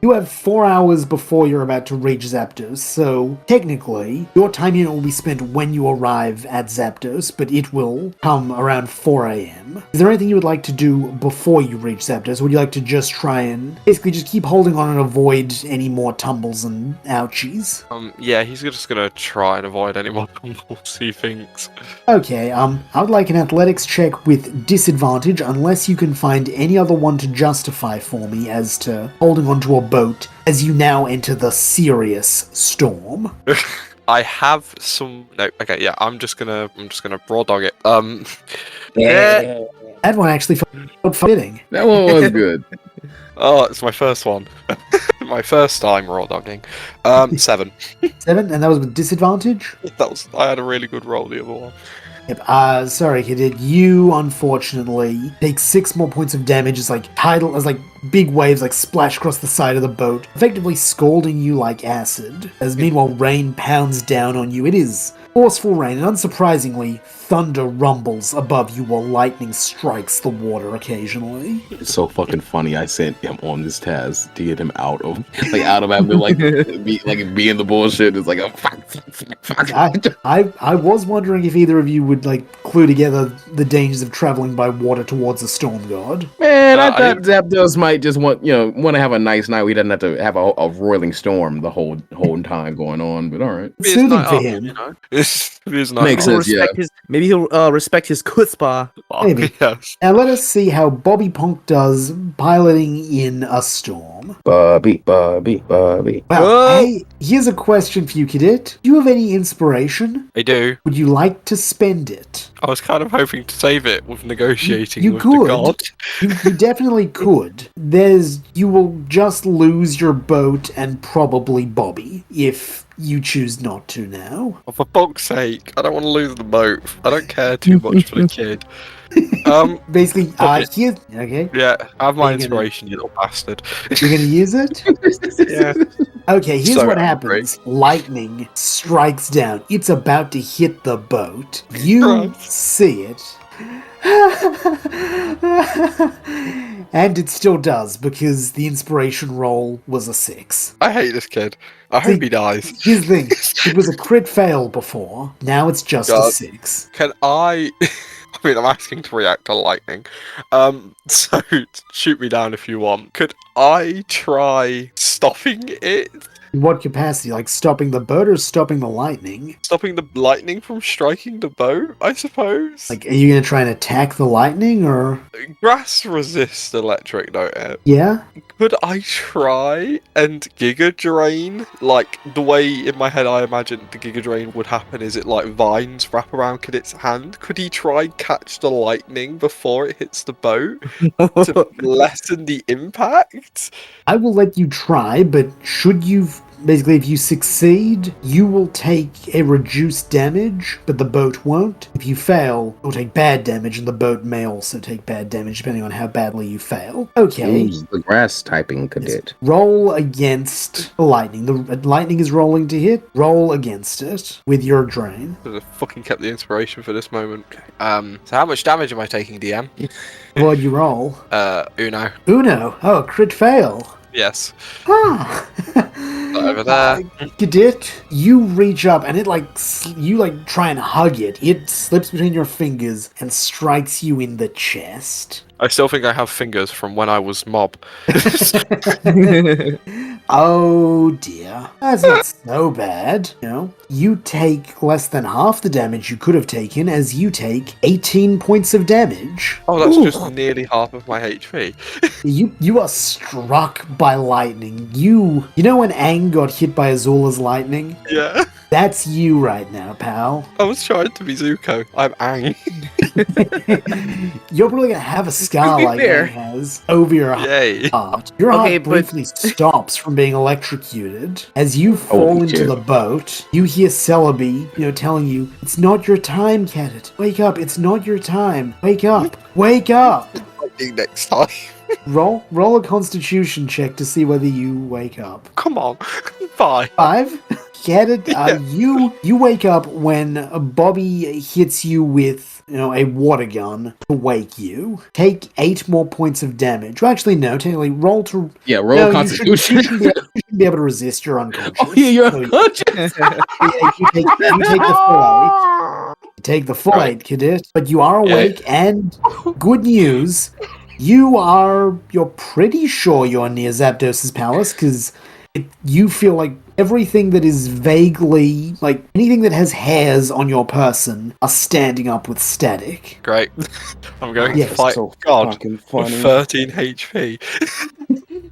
have 4 hours before you're about to reach Zapdos, so technically, your time unit will be spent when you arrive at Zapdos, but it will come around 4 a.m. Is there anything you would like to do before you reach Zapdos? Would you like to just try and basically just keep holding on and avoid any more tumbles and ouchies? Yeah, he's just gonna try and avoid any more tumbles, he thinks. Okay, I would like an athletics check with disadvantage unless you can find any other one to justify for me as to holding onto a boat as you now enter the serious storm. I have some. No, okay, yeah. I'm just gonna raw dog it. Yeah. That one actually felt fitting. That one was good. Oh, it's my first one. My first time raw dogging. 7. 7, and that was with disadvantage? I had a really good roll the other one. Yep, sorry, Cadet. You, unfortunately, take 6 more points of damage as big waves splash across the side of the boat, effectively scalding you like acid, as meanwhile rain pounds down on you. It is forceful rain, and unsurprisingly, thunder rumbles above you while lightning strikes the water occasionally. It's so fucking funny. I sent him on this task to get him out of having to be in the bullshit. It's like, oh, fuck. I was wondering if either of you would clue together the dangers of traveling by water towards a storm god. Man, I thought Zapdos might just want to have a nice night. We didn't have to have a roiling storm the whole time going on. But all right, It's soothing for him. It's not Makes sense. Yeah. Maybe he'll respect his chutzpah. Maybe. Yes. Now let us see how Bobby Punk does piloting in a storm. Bobby. Well, hey, here's a question for you, Cadet. Do you have any inspiration? I do. Would you like to spend it? I was kind of hoping to save it with negotiating You with could. the god. You definitely could. You will just lose your boat and probably Bobby if you choose not to now. Oh, for fuck's sake, I don't want to lose the boat. I don't care too much for the kid. Basically, Okay. here's okay. Yeah, have my Are you gonna- inspiration, you little bastard. You're gonna use it? Yeah. Okay, here's So what angry. happens. Lightning strikes down. It's about to hit the boat. You Christ. see it. And it still does, because the inspiration roll was a 6. I hate this kid. I hope he dies. Here's the thing. It was a crit fail before. Now it's just a God. 6. Can I... I mean, I'm asking to react to lightning. So, shoot me down if you want. Could I try stopping it? In what capacity? Like stopping the boat or stopping the lightning? Stopping the lightning from striking the boat, I suppose. Like, are you gonna try and attack the lightning, or...? Grass resists electric, don't it? Yeah? Could I try and Giga Drain? Like, the way in my head I imagined the Giga Drain would happen is it like vines wrap around Cadit's hand? Could he try and catch the lightning before it hits the boat to lessen the impact? I will let you try, but should you... Basically, if you succeed, you will take a reduced damage, but the boat won't. If you fail, you'll take bad damage, and the boat may also take bad damage, depending on how badly you fail. Okay. Who's the grass typing cadet? Roll against the lightning. The lightning is rolling to hit. Roll against it with your drain. I fucking kept the inspiration for this moment. So how much damage am I taking, DM? What'd you roll? Uno. Uno. Oh, crit fail. Yes. Ah. Over there. Cadet, you reach up and it you try and hug it. It slips between your fingers and strikes you in the chest. I still think I have fingers from when I was mob. Oh dear. That's not so bad. You know, you take less than half the damage you could have taken as you take 18 points of damage. Oh, that's Ooh. just nearly half of my HP. You are struck by lightning. You know when Aang got hit by Azula's lightning? Yeah. That's you right now, pal. I was trying to be Zuko. I'm Aang. You're probably gonna have a scar like Fair. Aang has over your Yay. heart. Your Okay, heart but- briefly stops from being electrocuted. As you fall into shit. the boat, you hear Celebi, telling you, "It's not your time, Cadet. Wake up, it's not your time. Wake up. Wake up." Lightning next time. Roll a constitution check to see whether you wake up. Come on. 5. 5? Get it? You wake up when Bobby hits you with, a water gun to wake you. Take 8 more points of damage. Well, actually, no. Technically, roll to... Yeah, roll No, Constitution. You shouldn't be able to resist. You're unconscious. Oh yeah, you're So unconscious. you take the full 8. You take the full Right. 8, Cadet. But you are awake, and good news, you're pretty sure you're near Zapdos' palace, because you feel like everything that is vaguely, like anything that has hairs on your person are standing up with static. Great. I'm going Yes, to fight so God fucking with funny. 13 HP.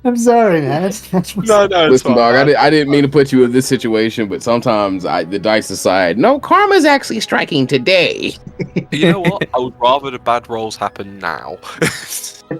I'm sorry, man. That's what's No, it's Listen, fine. dog, I didn't mean to put you in this situation, but sometimes the dice decide, no, karma's actually striking today. You know what? I would rather the bad rolls happen now.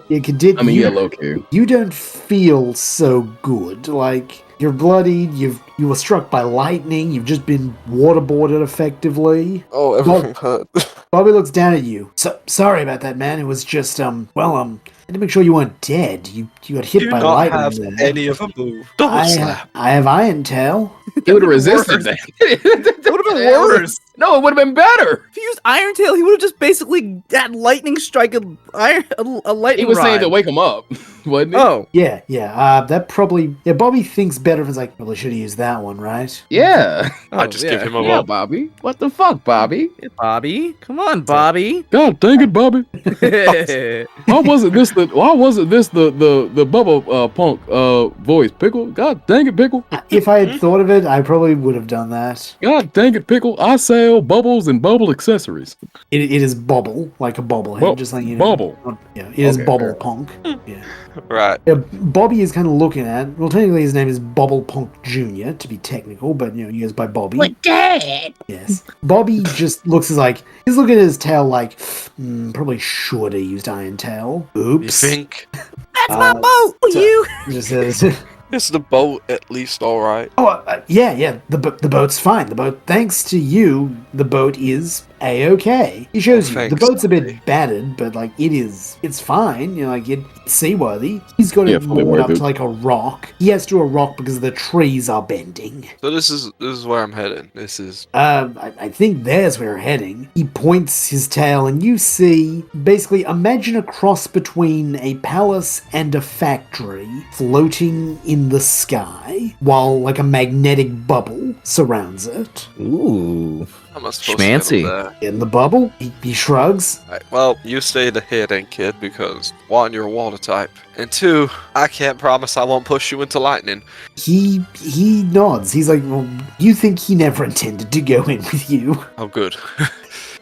Yeah, Cadet, I mean, you, yeah, low key. you don't feel so good. Like, you're bloodied, you were struck by lightning, you've just been waterboarded effectively. Oh, everything hurt. Bobby looks down at you. Sorry about that, man. It was just, I had to make sure you weren't dead. You got hit Do by not lightning have there. any of a move. Double I slap. have Iron Tail. He would have resisted that. It would have been worse. No, it would have been better. If he used Iron Tail, he would have just basically had lightning strike a lightning He was saying rod. to wake him up, wasn't he? Oh, Yeah. That probably... Yeah, Bobby thinks better if it's like, probably should have used that one, right? Yeah. I just give him a Yeah, look. Bobby. What the fuck, Bobby? Bobby. Come on, Bobby. God dang it, Bobby. Why wasn't this the Bubble Punk voice, Pickle? God dang it, Pickle. If I had thought of it, I probably would have done that. God dang it, Pickle. I sell bubbles and bubble accessories. It is Bobble, like a bobblehead, Bo- just like you know. Bobble. Yeah, it is Okay, Bobble fair. Punk. Yeah. Right. Yeah, Bobby is kind of looking at... Well, technically his name is Bobble Punk Jr., to be technical, but, he goes by Bobby. But Dad, Yes. Bobby just looks as like... He's looking at his tail like, probably should have used Iron Tail. You Oops. think? That's my boat. so- You. Just says... Is the boat at least alright? Yeah. The boat's fine. The boat, thanks to you, the boat is a-okay. He shows you. The Thanks, boat's a Bobby. bit battered, but it's fine. It's seaworthy. He's got Yeah, it fully moored worth up it. to like a rock. He has to a rock because the trees are bending. So this is where I'm heading. This is I think there's where we're heading. He points his tail and you see, basically, imagine a cross between a palace and a factory floating in the sky, while like a magnetic bubble surrounds it. ooh, how am I supposed to get Schmancy. up In the bubble? He shrugs. Right, well, you stay here then, kid, because one, you're a water type, and two, I can't promise I won't push you into lightning. He nods. He's like, well, you think he never intended to go in with you. Oh, good.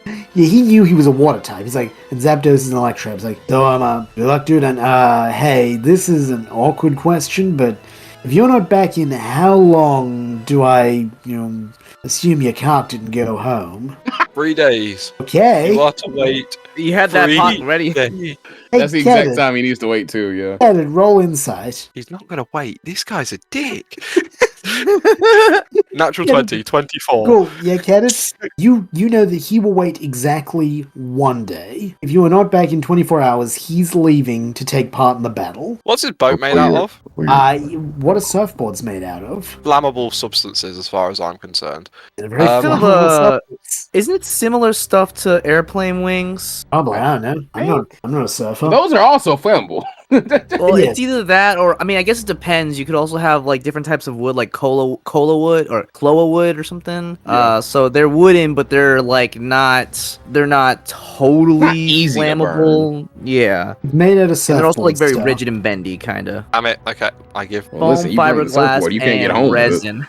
Yeah, he knew he was a water type. He's like, and Zapdos is an Electro. He's like, so good luck, dude. And hey, this is an awkward question, but if you're not back in, how long do I, assume your cart didn't go home? 3 days. Okay. You ought to wait. You had that 3 pot ready. days. That's the exact Kevin, time he needs to wait too. Yeah. Kevin, roll insight. He's not gonna wait. This guy's a dick. Natural 20, 24. Cool. Yeah, Caddis, you know that he will wait exactly 1 day. If you are not back in 24 hours, he's leaving to take part in the battle. What's his boat made out of? What are surfboards made out of? Flammable substances, as far as I'm concerned. They're very Um, flammable surfboards. Isn't it similar stuff to airplane wings? Probably, I don't know. I'm not a surfer. Those are also flammable. Well, Yeah. it's either that or I guess it depends. You could also have like different types of wood, like cola wood or cloa wood or something. Yeah. So they're wooden, but they're like not totally Not easy to flammable. Yeah, Made out of surfboard and they're also like very stuff. rigid and bendy, kind of. I mean, okay, I give. Well, listen, you bring the Fiberglass surfboard, you can't get and home with it. resin.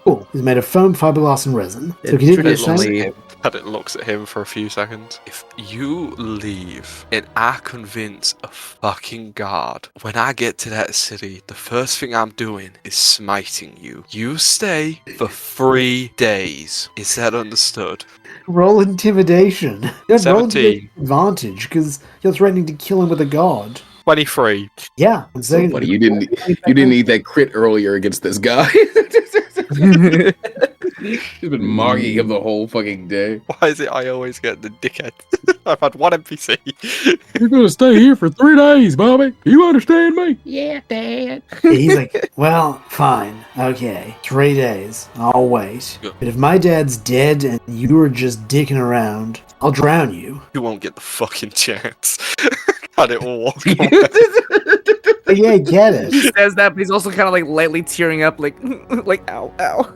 Cool. It's made of foam, fiberglass, and resin. So It's can you traditionally- And it looks at him for a few seconds. If you leave and I convince a fucking god, when I get to that city, the first thing I'm doing is smiting you. You stay for 3 days. Is that understood? roll intimidation? You don't roll 17. advantage because you're threatening to kill him with a god. 23. Yeah, I'm saying. Buddy, you didn't need that crit earlier against this guy. He's been mocking him the whole fucking day. Why is it I always get the dickhead? I've had one NPC. You're gonna stay here for 3 days, Bobby. You understand me? Yeah, Dad. He's like, well, fine, okay, 3 days, I'll wait. Good. But if my dad's dead and you were just dicking around, I'll drown you. You won't get the fucking chance. And it will walk away. But yeah, get it. He says that, but he's also kind of like lightly tearing up, like ow, ow.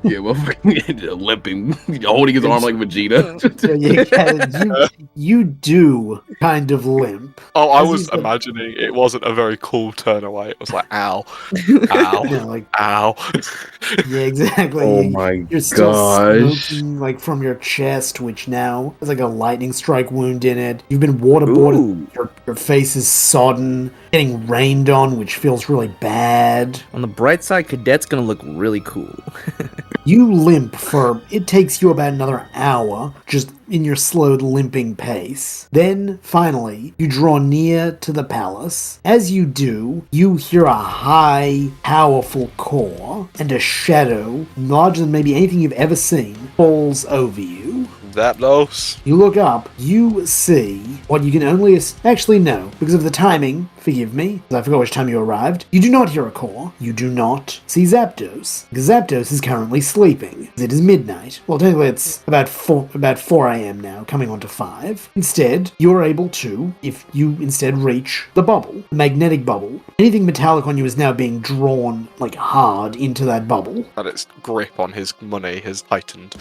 Yeah, well, limping, holding his arm like Vegeta. So yeah, get it. You do kind of limp. Oh, I As was he's like- imagining it wasn't a very cool turn away. It was like, ow, You ow, know, like, ow. yeah, exactly. Oh You- my You're still gosh. smoking, like, from your chest, which now has, like, a lightning strike wound in it. You've been waterboarded. Ooh. Your face is sodden. Getting rained on, which feels really bad. On the bright side, Cadet's gonna look really cool. You limp for, it takes you about another hour, just in your slow limping pace. Then, finally, you draw near to the palace. As you do, you hear a high, powerful caw, and a shadow, larger than maybe anything you've ever seen, falls over you. Zapdos. You look up, you see what you can only actually no, because of the timing, forgive me, because I forgot which time you arrived. You do not hear a call. You do not see Zapdos, because Zapdos is currently sleeping. It is midnight. Well, technically it's about 4 a.m. now, coming on to 5. Instead, you're able to, if you instead reach the bubble, the magnetic bubble, anything metallic on you is now being drawn, like, hard into that bubble. And its grip on his money has tightened.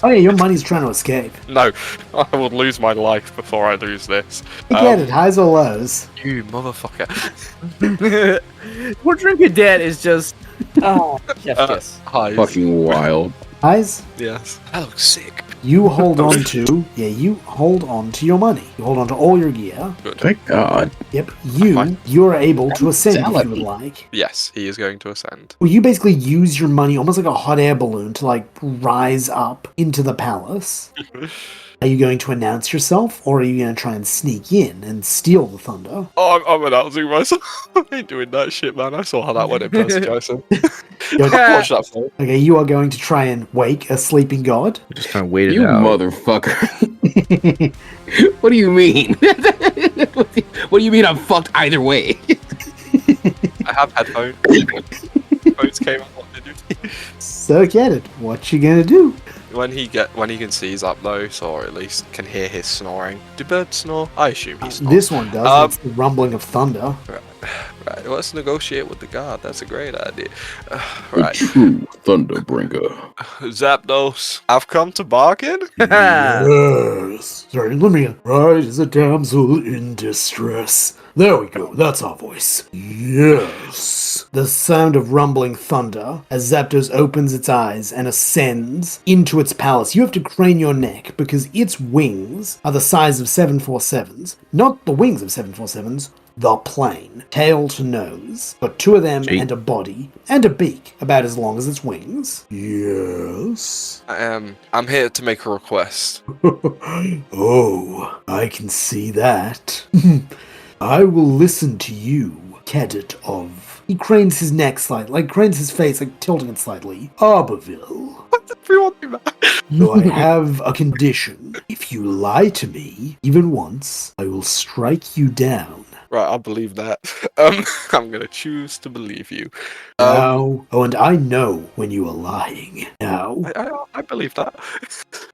Oh yeah, your money's trying to escape. No, I will lose my life before I lose this. You get it, highs or lows? You motherfucker. Poor Dream Cadet is just chef kiss. Hi. Fucking wild. Highs? Yes. That looks sick. You hold on to, you hold on to your money. You hold on to all your gear. Thank God. Yep, Fine. you're able to ascend if you would Salary. like. Yes, he is going to ascend. Well, you basically use your money almost like a hot air balloon to, like, rise up into the palace. Are you going to announce yourself, or are you going to try and sneak in and steal the thunder? Oh, I'm announcing myself. I ain't doing that shit, man. I saw how that went in Percy Jackson. You're- Watch that film. Okay, you are going to try and wake a sleeping god. Just kind of wait it You out. motherfucker. What do you mean? What do you mean I'm fucked either way? I have headphones. Headphones came out. What did you? So get it. What you gonna do? When he can see Zapdos, or at least can hear his snoring. Do birds snore? I assume he snores. This one does. It's the rumbling of thunder. Right, let's negotiate with the god. That's a great idea. The Right, true Thunderbringer. Zapdos, I've come to bargain. Yes. Sorry, let me. Right is a damsel in distress. There we go, that's our voice. Yes. The sound of rumbling thunder as Zapdos opens its eyes and ascends into its palace. You have to crane your neck because its wings are the size of 747s. Not the wings of 747s, the plane. Tail to nose. Got two of them Gee. and a body and a beak about as long as its wings. Yes. I'm here to make a request. Oh, I can see that. I will listen to you, cadet of. He cranes his neck slightly, cranes his face, tilting it slightly. Arborville. Everyone do that. So I have a condition. If you lie to me, even once, I will strike you down. Right, I believe that. I'm gonna choose to believe you. Now, and I know when you are lying. Now, I believe that.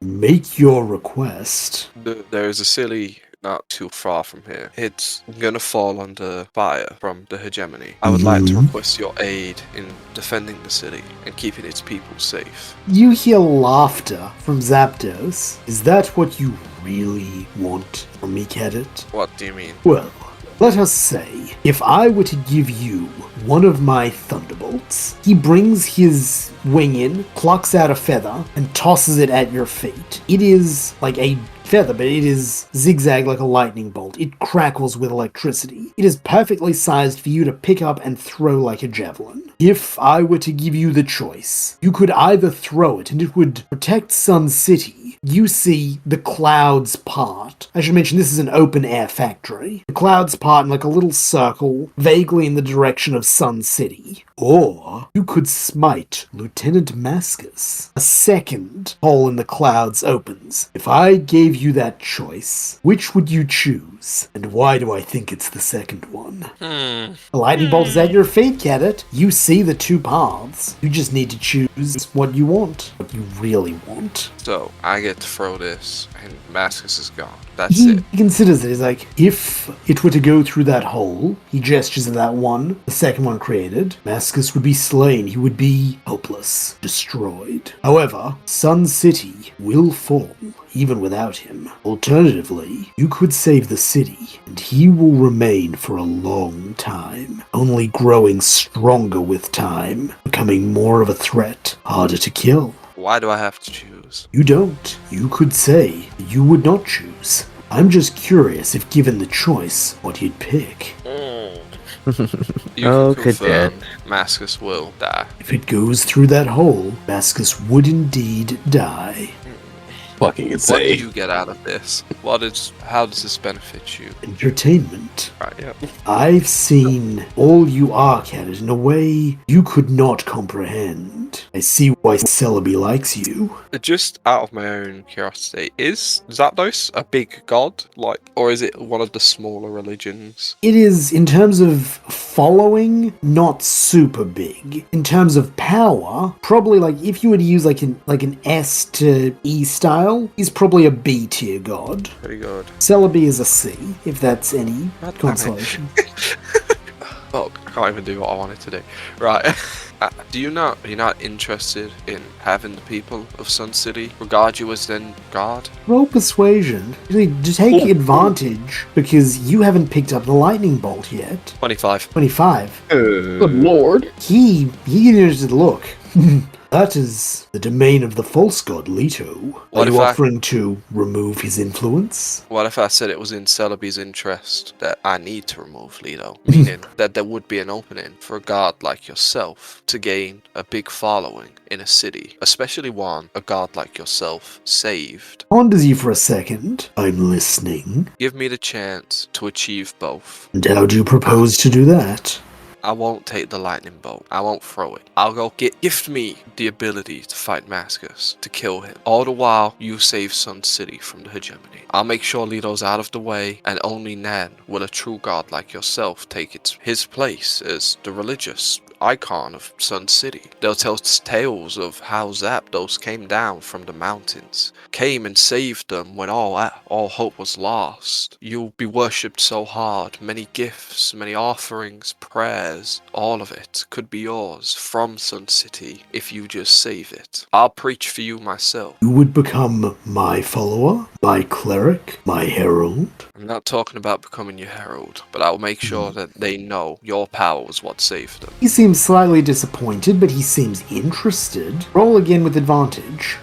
make your request. There's a city not too far from here. It's gonna fall under fire from the hegemony. I would like to request your aid in defending the city and keeping its people safe. You hear laughter from Zapdos. Is that what you really want from me, cadet? What do you mean? Well, let us say, if I were to give you one of my thunderbolts, he brings his wing in, plucks out a feather, and tosses it at your feet. It is like a feather, but it is zigzag like a lightning bolt. It crackles with electricity. It is perfectly sized for you to pick up and throw like a javelin. If I were to give you the choice, you could either throw it and it would protect Sun City. You see the clouds part. I should mention this is an open air factory. The clouds part in like a little circle, vaguely in the direction of Sun City. Or you could smite Lieutenant Mascus. A second hole in the clouds opens. If I gave you that choice, which would you choose? And why do I think it's the second one? The lightning bolt is at your feet, cadet. You see the two paths. You just need to choose what you want. What you really want. So I get to throw this, and Mascus is gone. That's He it. considers it. He's like, if it were to go through that hole, he gestures at that one, the second one created, Mascus would be slain. He would be helpless, destroyed. However, Sun City will fall, even without him. Alternatively, you could save the city, and he will remain for a long time, only growing stronger with time, becoming more of a threat, harder to kill. Why do I have to choose? You don't. You could say you would not choose. I'm just curious if given the choice, what you'd pick. You Oh, can confirm cadet. Mascus will die. If it goes through that hole, Mascus would indeed die. Fucking What do insane. you get out of this? How does this benefit you? Entertainment. Right, yeah. I've seen all you are, Cadet, in a way you could not comprehend. I see why Celebi likes you. Just out of my own curiosity, is Zapdos a big god? Or is it one of the smaller religions? It is, in terms of following, not super big. In terms of power, probably if you were to use an S to E style, he's probably a B tier god. Pretty good. Celebi is a C, if that's any God damn it. consolation. Oh, I can't even do what I wanted to do. Right. Are you not interested in having the people of Sun City regard you as then God? Roll persuasion. Just take advantage because you haven't picked up the lightning bolt yet. 25. 25. Good lord. He interested look. That is the domain of the false god Leto. What Are if you I- offering to remove his influence? What if I said it was in Celebi's interest that I need to remove Leto? Meaning that there would be an opening for a god like yourself to gain a big following in a city, especially one a god like yourself saved. Ponders you for a second. I'm listening. Give me the chance to achieve both. And how do you propose to do that? I won't take the lightning bolt. I won't throw it. I'll go gift me the ability to fight Mascus, to kill him. All the while, you save Sun City from the hegemony. I'll make sure Leto's out of the way, and only then will a true god like yourself take his place as the religious icon of Sun City. They'll tell tales of how Zapdos came down from the mountains, came and saved them when all hope was lost. You'll be worshipped so hard, many gifts, many offerings, prayers, all of it could be yours from Sun City if you just save it. I'll preach for you myself. You would become my follower, my cleric, my herald. I'm not talking about becoming your herald, but I'll make sure that they know your power was what saved them. He seems slightly disappointed, but he seems interested. Roll again with advantage.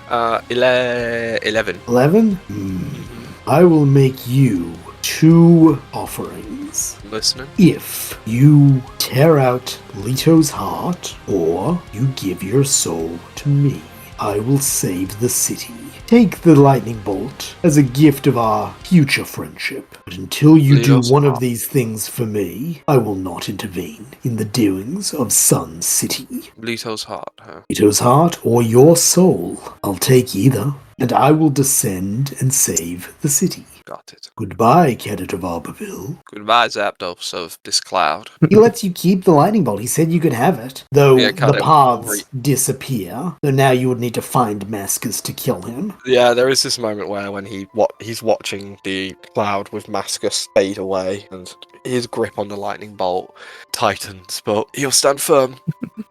11. 11? I will make you 2 offerings. Listening? If you tear out Leto's heart, or you give your soul to me, I will save the city. Take the lightning bolt as a gift of our future friendship. But until you Leto's do one of heart. these things for me, I will not intervene in the doings of Sun City. Leto's heart, huh? Leto's heart or your soul, I'll take either, and I will descend and save the city. Got it. Goodbye, Cadet of Arborville. Goodbye, Zapdos of this cloud. He lets you keep the lightning bolt. He said you could have it. Though Yeah, the Cadet paths disappear. So now you would need to find Mascus to kill him. Yeah, there is this moment where when he's watching the cloud with Mascus fade away, and his grip on the lightning bolt tightens, but he'll stand firm.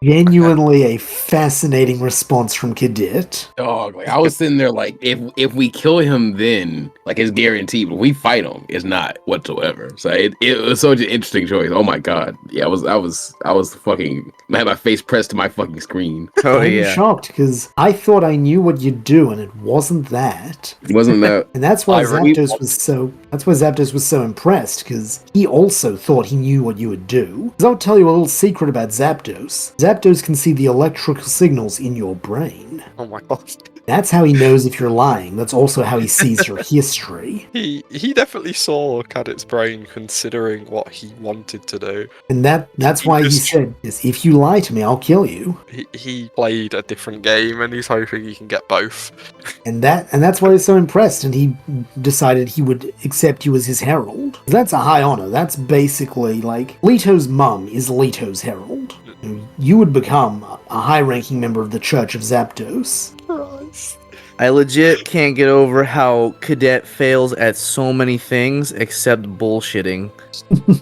Genuinely a fascinating response from Cadet. Dog, like I was sitting there like, if we kill him, then like it's guaranteed. But if we fight him, it's not whatsoever. So it was such an interesting choice. Oh my god, yeah, I was fucking. I had my face pressed to my fucking screen. Oh I'm yeah. shocked because I thought I knew what you'd do, and it wasn't that. Wasn't that? And that's why I really Zapdos was so. That's why Zapdos was so impressed because he also thought he knew what you would do. Because I'll tell you a little secret about Zapdos. Zapdos can see the electrical signals in your brain. Oh my god. That's how he knows if you're lying. That's also how he sees your history. He definitely saw Cadet's brain considering what he wanted to do. And that's why he said, is if you lie to me, I'll kill you. He played a different game and he's hoping he can get both. And that's why he's so impressed, and he decided he would accept you as his herald. That's a high honor. That's basically like Leto's mum is Leto's herald. You would become a high-ranking member of the Church of Zapdos. Christ. I legit can't get over how Cadet fails at so many things except bullshitting.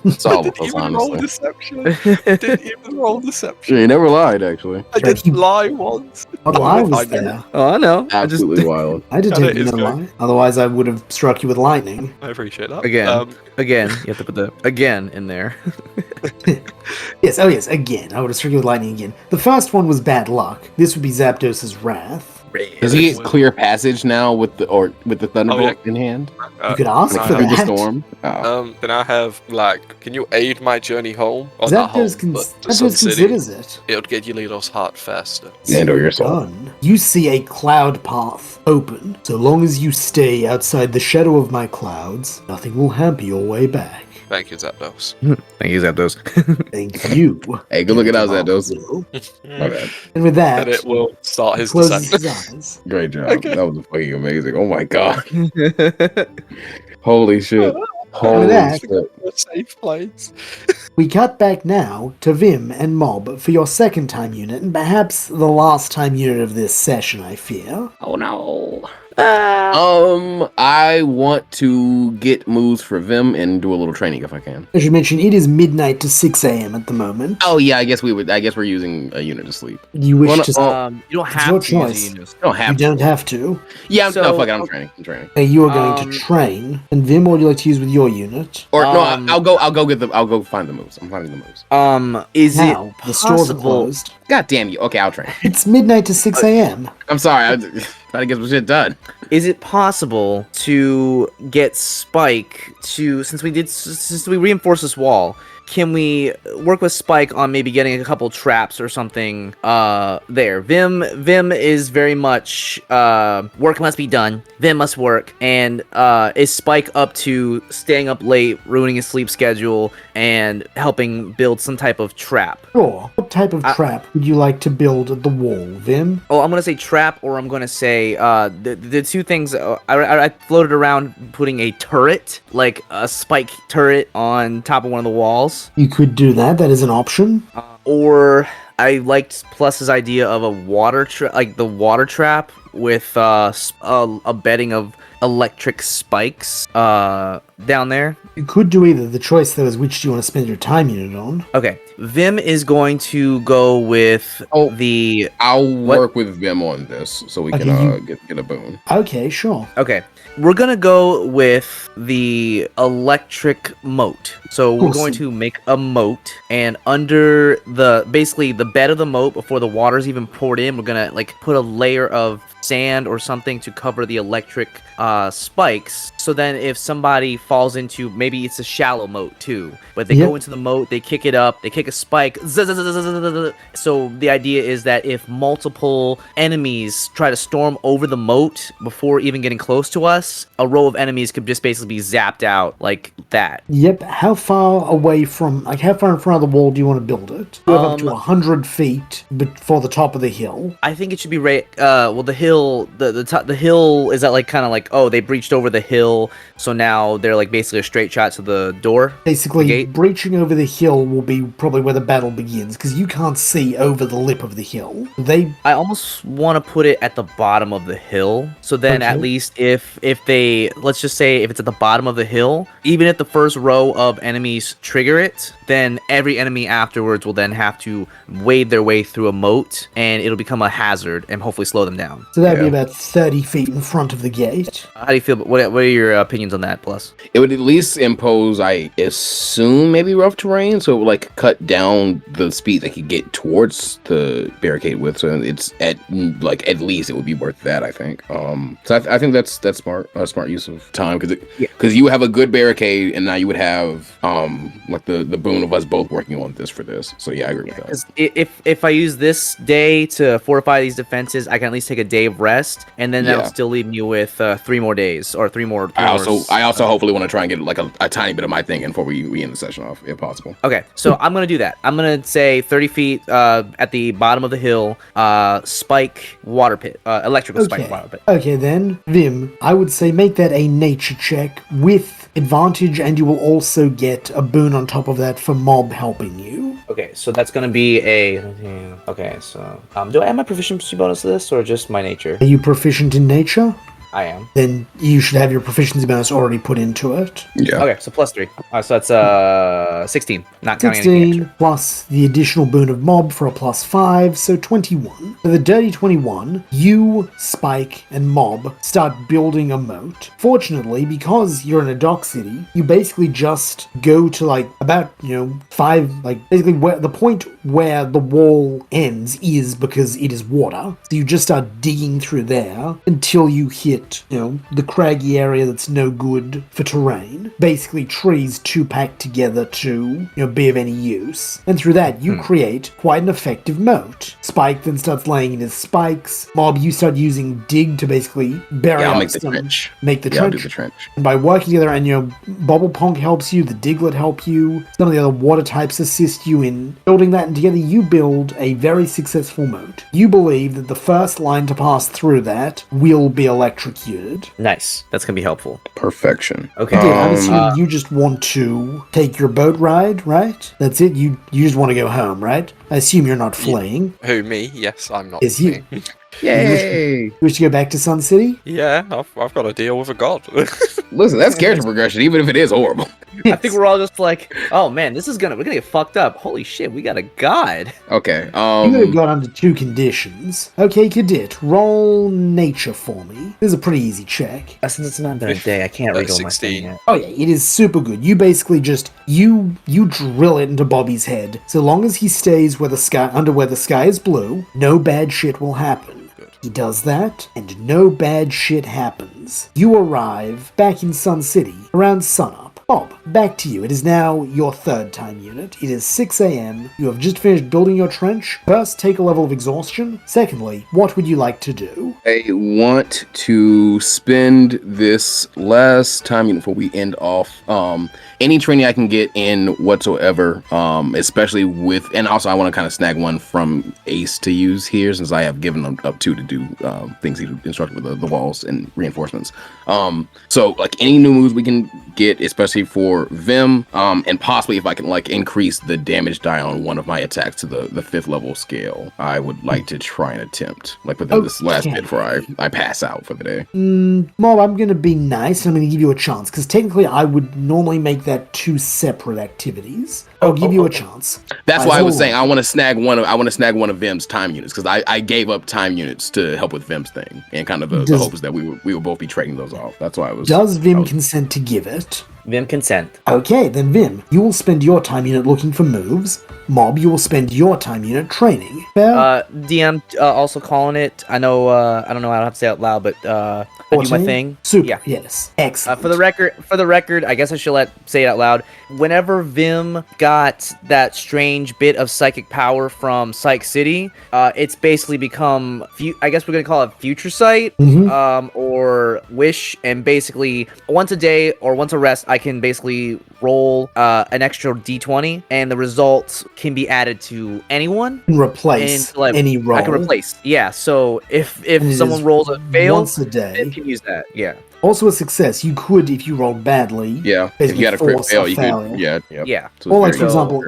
It's all of Didn't us, even roll honestly. deception. Didn't even roll deception. She never lied, actually. I didn't lie once. But I was there. Oh, I know. Absolutely wild. I detected is no good. lie. Otherwise, I would have struck you with lightning. I appreciate that. Again, you have to put the again in there. Yes, oh yes, again. I would have struck you with lightning again. The first one was bad luck. This would be Zapdos' wrath. Does he get clear passage now with the thunderbolt in hand? You could ask Like for through the that. storm? Oh. Then I have can you aid my journey home? Or not home, Zapdos, but to Sun Zapdos City. considers it. It would get you Leto's heart faster. And or your soul. Done. You see a cloud path open. So long as you stay outside the shadow of my clouds, nothing will hamper your way back. Thank you, Zapdos. Thank you, Zapdos. Thank you. Hey, good looking out, Zapdos. Mm. My bad. And with that, And it will start his closes descent. his eyes. Great job. Okay. That was fucking amazing. Oh my god. Holy shit. Holy that- shit. A safe place. We cut back now to Vim and Mob for your second time unit, and perhaps the last time unit of this session, I fear. Oh no. I want to get moves for Vim and do a little training if I can. I should mention, it is midnight to 6 a.m. at the moment. Oh yeah, I guess we're using a unit to sleep. You wish Well, to... You don't It's have your to choice. use a Unus. I don't you have to. don't have to. Yeah, So- no, fuck it, I'm training. I'm training. You are going to train. And Vim, what would you like to use with your unit? Or no, Um, I'll go find the moves. I'm finding the moves. Is Now, it the stores are possible? closed. God damn you. Okay, I'll train. It's midnight to 6 a.m. I'm sorry. I trying to get some shit done. Is it possible to get Spike to since we reinforced this wall? Can we work with Spike on maybe getting a couple traps or something there? Vim is very much work must be done. Vim must work. And is Spike up to staying up late, ruining his sleep schedule, and helping build some type of trap? Sure. What type of trap would you like to build at the wall, Vim? Oh, I'm gonna say trap, or I'm gonna say the two things. I floated around putting a turret, like a spike turret, on top of one of the walls. You could do that. That is an option. Or I liked Plus's idea of a water trap, like the water trap with a bedding of electric spikes down there. You could do either. The choice, though, is which do you want to spend your time unit on? Okay, Vim is going to go with the. I'll work with Vim on this so we can get a boon. Okay, sure. Okay, we're gonna go with the electric moat. So we're going to make a moat, and under basically the bed of the moat, before the water's even poured in, we're gonna like put a layer of sand or something to cover the electric spikes. So then if somebody falls into, maybe it's a shallow moat too, but they go into the moat, they kick it up, they kick a spike. So the idea is that if multiple enemies try to storm over the moat before even getting close to us, a row of enemies could just basically be zapped out like that. Yep. How far away from, like, how far in front of the wall do you want to build it? You have up to 100 feet before the top of the hill. I think it should be right. Well, the hill, the hill is that like kind of like, oh, they breached over the hill, so now they're like basically a straight shot to the door. Basically, breaching over the hill will be probably where the battle begins, because you can't see over the lip of the hill. I almost want to put it at the bottom of the hill, so then at least if they, let's just say if it's at the bottom of the hill, even if the first row of enemies trigger it, then every enemy afterwards will then have to wade their way through a moat, and it'll become a hazard and hopefully slow them down. So that'd be about 30 feet in front of the gate. How do you feel? What are your opinions on that, Plus? It would at least impose, I assume, maybe rough terrain, so it would like cut down the speed they could get towards the barricade with. So it's at least it would be worth that, I think. So I think that's smart, smart use of time, because you have a good barricade, and now you would have like the boon of us both working on this for this. So yeah, I agree with that. Because if I use this day to fortify these defenses, I can at least take a day of rest, and then that'll still leave me with 3 more days or 3 more. I also hopefully want to try and get like a tiny bit of my thing in before we end the session off, if possible. Okay, so I'm gonna do that. I'm gonna say 30 feet at the bottom of the hill, spike water pit, electrical spike water pit. Okay, then Vim, I would say make that a nature check with advantage, and you will also get a boon on top of that for mob helping you. Okay, so that's gonna be a. Okay, so do I add my proficiency bonus to this, or just my nature? Are you proficient in nature? I am. Then you should have your proficiency bonus already put into it. Yeah. Okay, so +3. So that's 16. Not counting anything 16 plus the additional boon of mob for a +5, so 21. For the dirty 21, you, Spike, and Mob start building a moat. Fortunately, because you're in a dock city, you basically just go to like about 5, like basically where the point where the wall ends is because it is water. So you just start digging through there until you hit the craggy area that's no good for terrain. Basically trees too packed together to, be of any use. And through that, you create quite an effective moat. Spike then starts laying in his spikes. Mob, you start using dig to basically bury I'll out make the trench. Make the I'll trench. do the trench. And by working together, and Bobble Ponk helps you, the Diglet help you, some of the other water types assist you in building that, and together you build a very successful moat. You believe that the first line to pass through that will be electrocuted. Nice. That's gonna be helpful. Perfection. Okay. I'm assuming you just want to take your boat ride, right? That's it? You just want to go home, right? I assume you're not fleeing. Who, me? Yes, I'm not. Yes, you. fleeing. Yay! You wish to go back to Sun City? Yeah, I've got to deal with a god. Listen, that's character progression, even if it is horrible. I think we're all just like, oh man, we're gonna get fucked up. Holy shit, we got a god. Okay. You could have got under 2 conditions. Okay, Cadet, roll nature for me. This is a pretty easy check. Since it's not been a day, I can't read all my 16. thing yet. Oh yeah, it is super good. You basically just you drill it into Bobby's head. So long as he stays where the sky is blue, no bad shit will happen. He does that, and no bad shit happens. You arrive back in Sun City around sunup. Bob, back to you. It is now your 3rd time unit. It is 6 a.m. You have just finished building your trench. First, take a level of exhaustion. Secondly, what would you like to do? I want to spend this last time before we end off any training I can get in whatsoever, especially with, and also I want to kind of snag one from Ace to use here, since I have given him up 2 to do things he instructed with the walls and reinforcements. So like any new moves we can get, especially for for Vim, and possibly if I can like increase the damage die on one of my attacks to the 5th level scale, I would like to try and attempt like within this last bit before I pass out for the day. Mob, I'm going to be nice. I'm going to give you a chance because technically I would normally make that 2 separate activities. I'll give you a chance. That's why I was saying I want to snag one of Vim's time units because I gave up time units to help with Vim's thing, and kind of the hope is that we will both be trading those off. That's why I was. Does Vim consent to give it? Vim consent. Okay, then Vim, you will spend your time unit looking for moves. Mob, you will spend your time unit training. Fair? DM also calling it. I know. I don't know how to say it out loud, but I do my 14? thing. Super. Yeah. Yes. Excellent. For the record, I guess I should say it out loud. Whenever Vim got that strange bit of psychic power from Psych City, it's basically become, I guess we're gonna call it Future Sight, or Wish, and basically once a day or once a rest, I can basically roll an extra d20, and the results can be added to anyone. Replace any roll. I can replace. Yeah. So if someone rolls a fail, once a day, they can use that. Yeah. Also a success. You could, if you rolled badly. Yeah. If you had a crit fail, you could. Yeah. Yeah. So or like for example.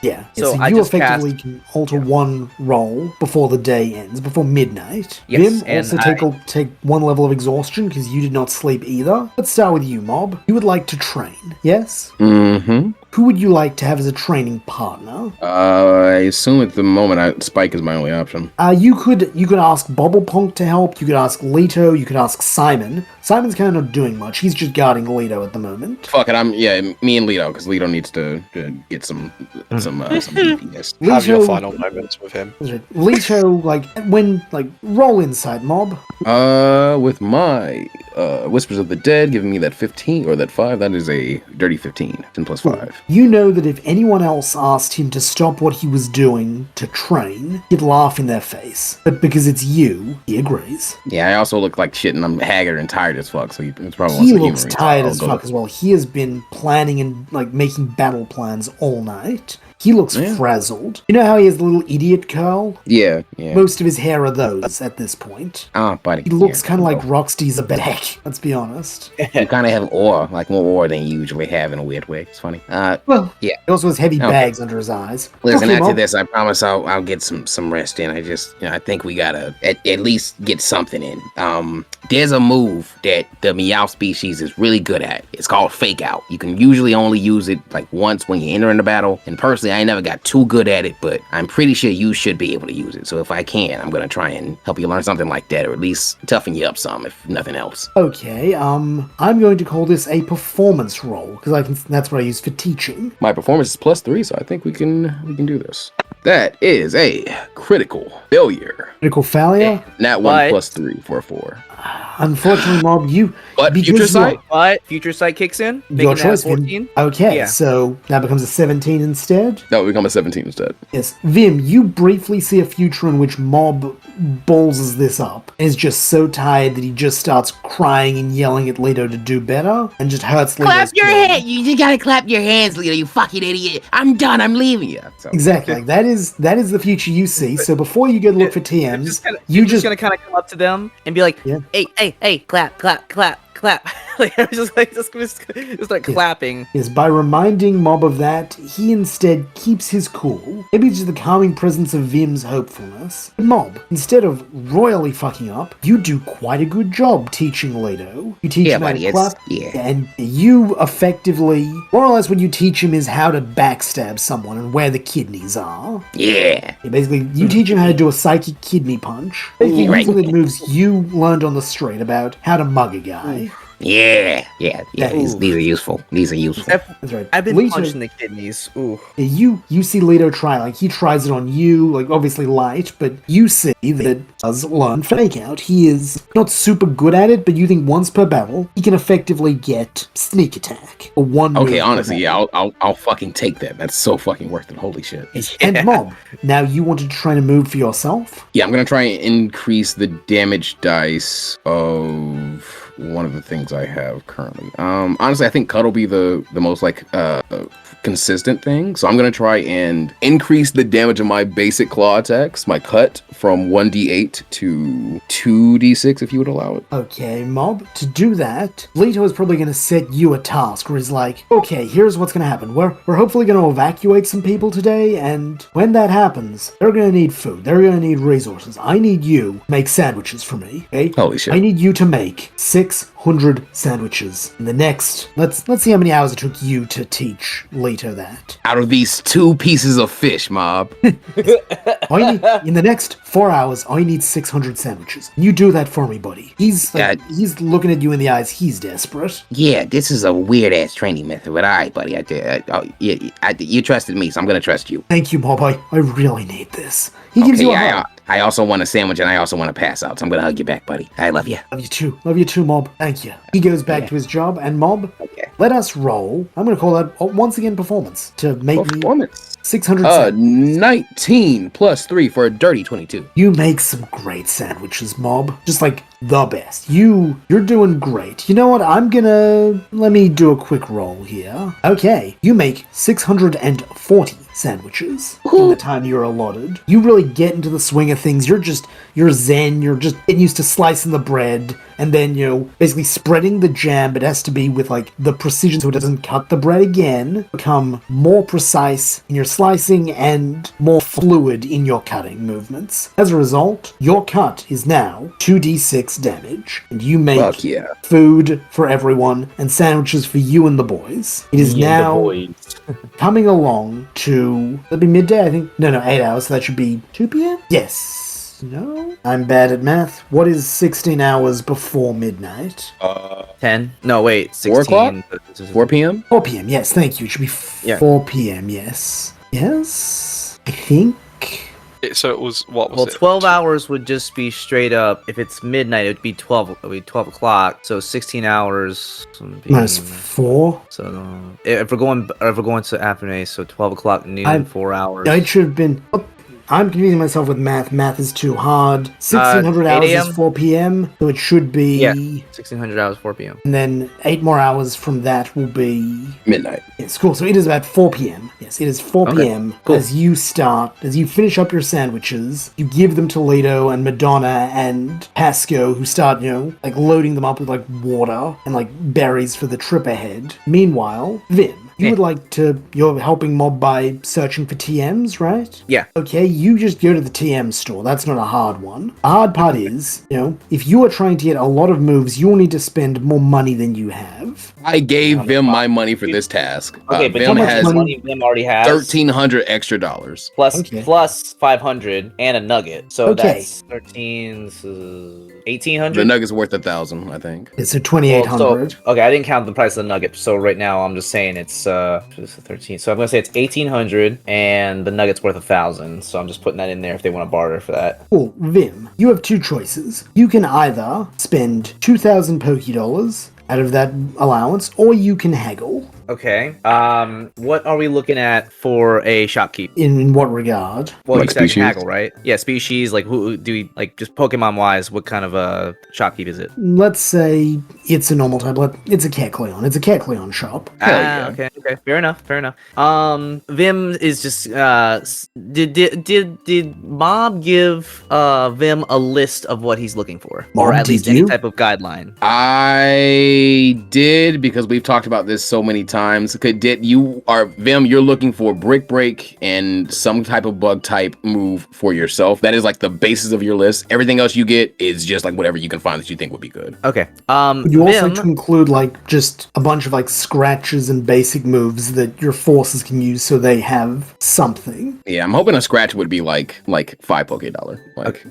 Yeah. So you effectively can alter one roll before the day ends, before midnight. Yes. Vim also take 1 level of exhaustion because you did not sleep either. Let's start with you, Mob. You would like to train, yes? Mm-hmm. Who would you like to have as a training partner? I assume at the moment Spike is my only option. You could ask Bobblepunk to help. You could ask Leto. You could ask Simon. Simon's kind of not doing much. He's just guarding Leto at the moment. Fuck it, me and Leto, because Leto needs to get some DPS. Have your final moments with him. Leto, roll insight, Mob. With my Whispers of the Dead giving me that 15 or that 5, that is a dirty 15. 10 plus 5. You know that if anyone else asked him to stop what he was doing to train, he'd laugh in their face. But because it's you, he agrees. Yeah, I also look like shit and I'm haggard and tired as fuck, so it's probably he looks tired as fuck as well. He has been planning and making battle plans all night. He looks frazzled. You know how he has the little idiot curl? Yeah. Most of his hair are those at this point. Oh, buddy. He looks kind of like Rocksteady's a back, let's be honest. You kind of have aura, like more aura than you usually have in a weird way. It's funny. Yeah. He also has heavy bags under his eyes. Listen, after this, I promise I'll get some rest in. I think we gotta at least get something in. There's a move that the Meow species is really good at. It's called Fake Out. You can usually only use it once when you enter into battle. And personally, I never got too good at it, but I'm pretty sure you should be able to use it. So if I can, I'm gonna try and help you learn something like that, or at least toughen you up some, if nothing else. Okay, I'm going to call this a performance roll because that's what I use for teaching. My performance is +3, so I think we can do this. That is a critical failure. Critical failure? Nat 1 +3 for a 4. Unfortunately, Mob, But Future Sight? But Future Sight kicks in. Your choice, 14. Okay, so that becomes a 17 instead? That would become a 17 instead. Yes. Vim, you briefly see a future in which Mob balls this up and is just so tired that he just starts crying and yelling at Leto to do better and just hurts Leto. Clap your hands! You gotta clap your hands, Leto, you fucking idiot. I'm done, I'm leaving you. So. Exactly. That is the future you see. So before you go look for TMs, you're just gonna kind of come up to them and be like, hey, clap. I was just like clapping. Yes, by reminding Mob of that, he instead keeps his cool. Maybe it's just the calming presence of Vim's hopefulness. But Mob, instead of royally fucking up, you do quite a good job teaching Leto. You teach him how to clap, and you effectively, more or less what you teach him is how to backstab someone and where the kidneys are. Yeah. Basically, you teach him how to do a psychic kidney punch. Basically, using the moves you learned on the street about how to mug a guy. Yeah. These are useful. That's right. I've been punching the kidneys. Ooh. You see Leto try, he tries it on you, obviously light, but you see that it does learn Fake Out. He is not super good at it, but you think once per battle, he can effectively get Sneak Attack. Or one. Okay, honestly, yeah, I'll fucking take that. That's so fucking worth it. Holy shit. And Mob, now you wanted to try to move for yourself? Yeah, I'm gonna try and increase the damage dice of one of the things I have currently. Honestly, I think cut will be the most like consistent thing. So I'm gonna try and increase the damage of my basic claw attacks, my cut, from 1d8 to 2d6 if you would allow it. Okay, Mob. To do that, Leto is probably going to set you a task where he's like, okay, here's what's going to happen. We're hopefully going to evacuate some people today, and when that happens, they're going to need food. They're going to need resources. I need you to make sandwiches for me, okay? Holy shit. I need you to make 600 sandwiches. In the next, let's see how many hours it took you to teach Leto that. Out of these 2 pieces of fish, Mob. In the next 4 hours, I need 600 sandwiches. You do that for me, buddy. He's looking at you in the eyes. He's desperate. Yeah, this is a weird ass training method, but all right, buddy. You trusted me, so I'm gonna trust you. Thank you, Mob. I really need this. He gives you a hug. I also want a sandwich and I also want to pass out, so I'm gonna hug you back, buddy. I love you. Love you too. Love you too, Mob. Thank you. He goes back to his job, and Mob, let us roll. I'm going to call that, once again, performance. To make me 600 19 plus 3 for a dirty 22. You make some great sandwiches, Mob. Just like the best. You're doing great. You know what? Let me do a quick roll here. Okay. You make 640 sandwiches in the time you're allotted. You really get into the swing of things. You're zen. You're just getting used to slicing the bread and then, basically spreading the jam. But it has to be with like the precision so it doesn't cut the bread again. Become more precise in your slicing and more fluid in your cutting movements. As a result, your cut is now 2d6 damage, and you make food for everyone and sandwiches for you and the boys. It is now coming along to, that'd be midday, I think. No, 8 hours, so that should be 2 p.m.? Yes. No? I'm bad at math. What is 16 hours before midnight? 10? No, wait. 16. 4 o'clock? 4 p.m.? 4 p.m., yes, thank you. It should be 4 p.m., yes. Yes? I think... So it was, what was well, it? 12 hours would just be straight up. If it's midnight, it would be 12. It would be 12 o'clock. So 16 hours. Minus 4. So if we're going to afternoon, so 12 o'clock noon, 4 hours. It should have been. I'm confusing myself with math. Math is too hard. 1600 hours is 4 p.m., so it should be... Yeah, 1600 hours, 4 p.m. And then 8 more hours from that will be... midnight. Yes, cool. So it is about 4 p.m. Yes, it is 4 p.m. Cool. As you finish up your sandwiches, you give them to Leto and Madonna and Pasco, who start, loading them up with, water and, berries for the trip ahead. Meanwhile, Vim, you're helping Mob by searching for TMs, right? Yeah. Okay, you just go to the TM store. That's not a hard one. The hard part is, if you are trying to get a lot of moves, you'll need to spend more money than you have. I gave Vim my money for this task. Okay, but Vim how much has money Vim already has? $1,300 extra dollars. Plus 500 and a nugget. So that's 13, 1800? The nugget's worth 1,000, I think. It's a 2,800. Okay, I didn't count the price of the nugget. So right now I'm just saying it's 13. So I'm gonna say it's 1,800 and the nugget's worth 1,000. So I'm just putting that in there if they want to barter for that. Cool. Vim, you have 2 choices. You can either spend 2,000 Poké-Dollars out of that allowance, or you can haggle. Okay. What are we looking at for a shopkeep? In what regard? Well, Like you said I can species? haggle, right? Yeah, species. Who do we just Pokemon wise? What kind of a shopkeep is it? Let's say it's a normal type. It's a Kecleon. It's a Kecleon shop. Okay. Fair enough. Vim is just did Bob give Vim a list of what he's looking for, or Mom, at least did any you? type of guideline? I did, because we've talked about this so many times. Vim, you're looking for brick break and some type of bug type move for yourself. That is the basis of your list. Everything else you get is just whatever you can find that you think would be good. Okay. Would you also Vim, like to include just a bunch of scratches and basic moves that your forces can use so they have something? Yeah, I'm hoping a scratch would be like $5 Poké-Dollar. Like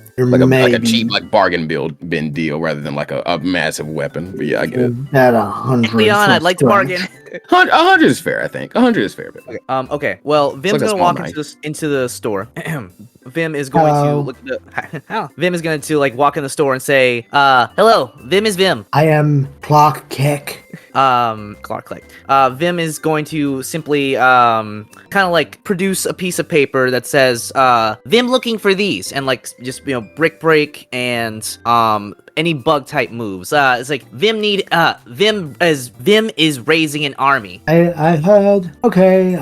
a cheap bargain bin deal rather than a massive weapon. But yeah, I get it. At 100. Leon, I'd like to bargain. 100 is fair, I think. 100 is fair. But Okay. Well, Vim's like a gonna small walk knife. into the store. Vim is going to look at the. Vim is going to walk in the store and say, "Hello, Vim is Vim." I am Clark Keck. Clark clicked. Vim is going to simply kind of like produce a piece of paper that says Vim looking for these, and like just brick break and any bug type moves. It's like Vim is raising an army. I heard. Okay.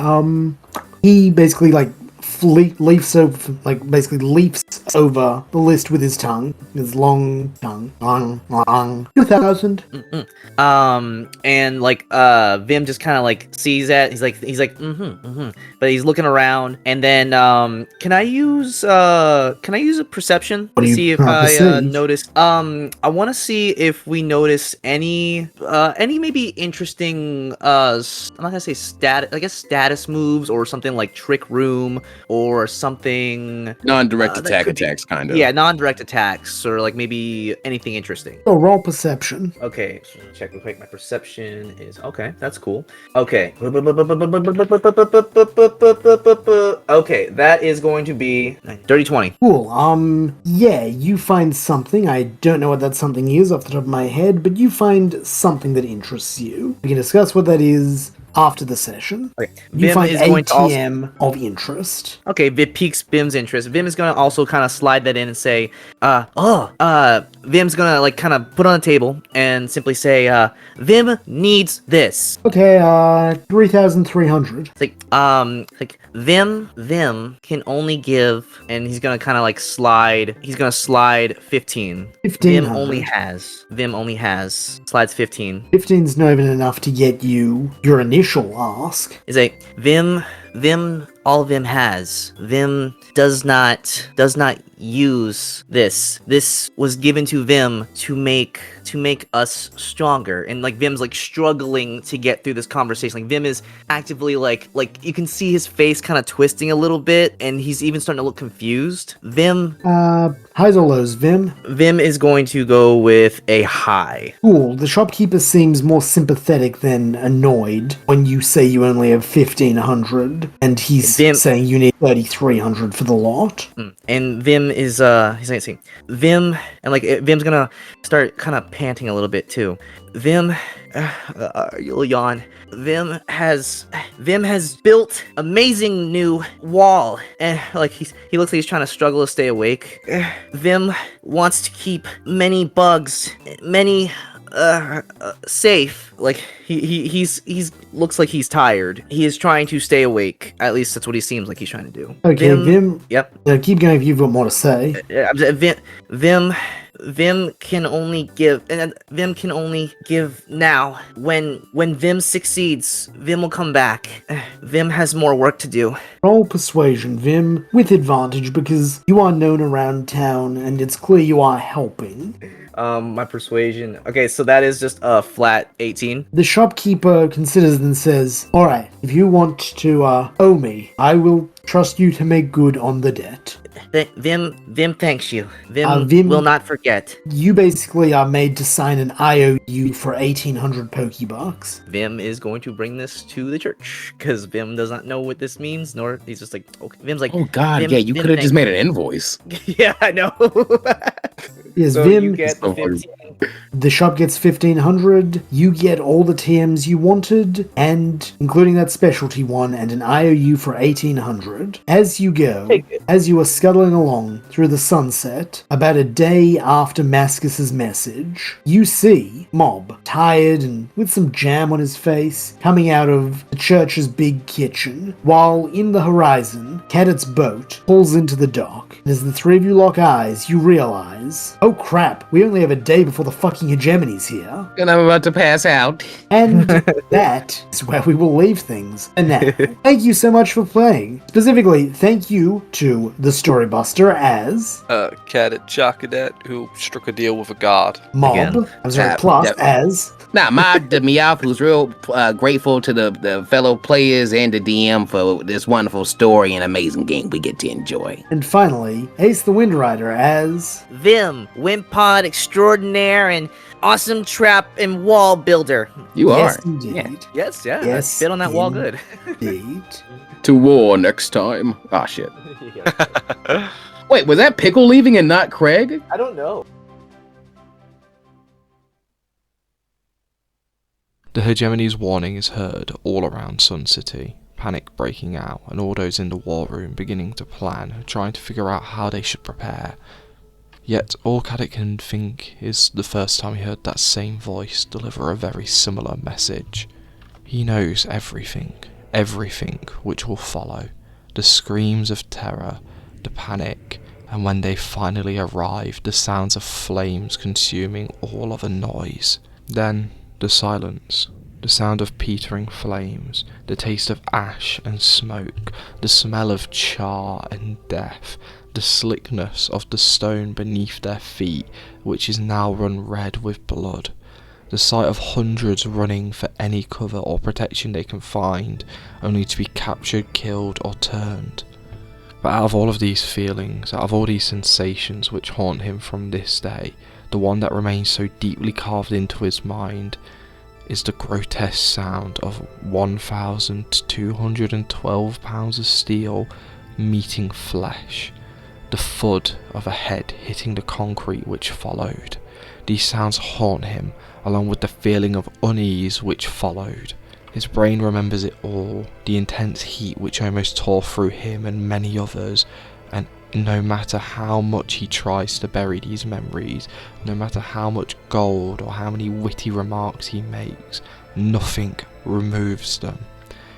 He basically like leafs over, like basically leaps over the list with his tongue, his long tongue. 2000. And like Vim just kind of like sees that. He's like but he's looking around, and then can I use a perception What to do you see if I notice? I want to see if we notice any maybe interesting I'm not gonna say status moves or something like trick room or something Non-direct attacks, kind of. Yeah, non-direct attacks or like maybe anything interesting. So roll perception. Okay, so check real quick. My perception is okay. That's cool. Okay. Okay, that is going to be dirty 20. Cool. Yeah, you find something. I don't know what that something is off the top of my head, but you find something that interests you. We can discuss what that is after the session. Okay. You Vim find is going to also... ATM of interest. Okay, it piques Vim's interest. Vim is gonna also kind of slide that in and say, Vim's gonna like kind of put on the table and simply say, Vim needs this. Okay, 3,300. It's like Vim can only give, and he's gonna kind of like slide. He's gonna slide 15. 1,500. Vim only has slides 15. 15's not even enough to get you your initial ask. Is a Vim. All Vim has. Vim does not use this. This was given to Vim to make us stronger. And like Vim's like struggling to get through this conversation. Like Vim is actively like you can see his face kind of twisting a little bit, and he's even starting to look confused. Vim. Highs or lows, Vim? Vim is going to go with a high. Cool. The shopkeeper seems more sympathetic than annoyed when you say you only have 1,500, and he's saying you need 3,300 for the lot. And Vim is he's gonna say Vim, and like Vim's gonna start kind of panting a little bit too. Vim, you'll yawn. Vim has built amazing new wall, and like he looks like he's trying to struggle to stay awake. Vim wants to keep many bugs, safe. Like he's looks like he's tired. He is trying to stay awake. At least that's what he seems like he's trying to do. Okay, Vim. Yep. Keep going if you've got more to say. Vim can only give, and Vim can only give now. When Vim succeeds, Vim will come back. Vim has more work to do. Roll persuasion, Vim, with advantage because you are known around town and it's clear you are helping. My persuasion. Okay, so that is just a flat 18. The shopkeeper considers and says, "Alright, if you want to owe me, I will trust you to make good on the debt." Vim thanks you. Vim will not forget. You basically are made to sign an IOU for 1,800 Pokebucks. Vim is going to bring this to the church because Vim does not know what this means, nor he's just like, okay. Vim's like, oh god, yeah, you could have just made an invoice. Yeah, I know. Yes, so Vim. You get so 15. The shop gets 1,500. You get all the TMs you wanted, and including that specialty one, and an IOU for 1,800. As you go, as you are scuttling along through the sunset, about a day after Mascus's message, you see Mob, tired and with some jam on his face, coming out of the church's big kitchen, while in the horizon, Cadet's boat pulls into the dock. And as the three of you lock eyes, you realize, oh crap, we only have a day before the fucking hegemony's here. And I'm about to pass out. And that is where we will leave things. And now, thank you so much for playing. Specifically, thank you to the Storybuster as Cadet Jockadet, who struck a deal with a god. Mob. Again. I'm sorry, plus Yep. as Now, the Meowth, who's real grateful to the fellow players and the DM for this wonderful story and amazing game we get to enjoy. and finally, Ace the Windrider as Vim, Wimp Pod extraordinaire and awesome trap and wall builder. You yes, are. indeed. Yeah. Yes, yeah. Yes, Fit on that wall good. Indeed. To war next time. Ah, shit. Wait, was that Pickle leaving and not Craig? I don't know. The hegemony's warning is heard all around Sun City, panic breaking out, and all those in the war room beginning to plan, trying to figure out how they should prepare. Yet all Caddick can think is the first time he heard that same voice deliver a very similar message. He knows everything which will follow, the screams of terror, the panic, and when they finally arrive, the sounds of flames consuming all other noise. Then, the silence, the sound of petering flames, the taste of ash and smoke, the smell of char and death, the slickness of the stone beneath their feet, which is now run red with blood. The sight of hundreds running for any cover or protection they can find, only to be captured, killed, or turned. But out of all of these feelings, out of all these sensations which haunt him from this day, the one that remains so deeply carved into his mind is the grotesque sound of 1,212 pounds of steel meeting flesh, the thud of a head hitting the concrete which followed. These sounds haunt him, along with the feeling of unease which followed. His brain remembers it all, the intense heat which almost tore through him and many others, and no matter how much he tries to bury these memories, no matter how much gold or how many witty remarks he makes, nothing removes them.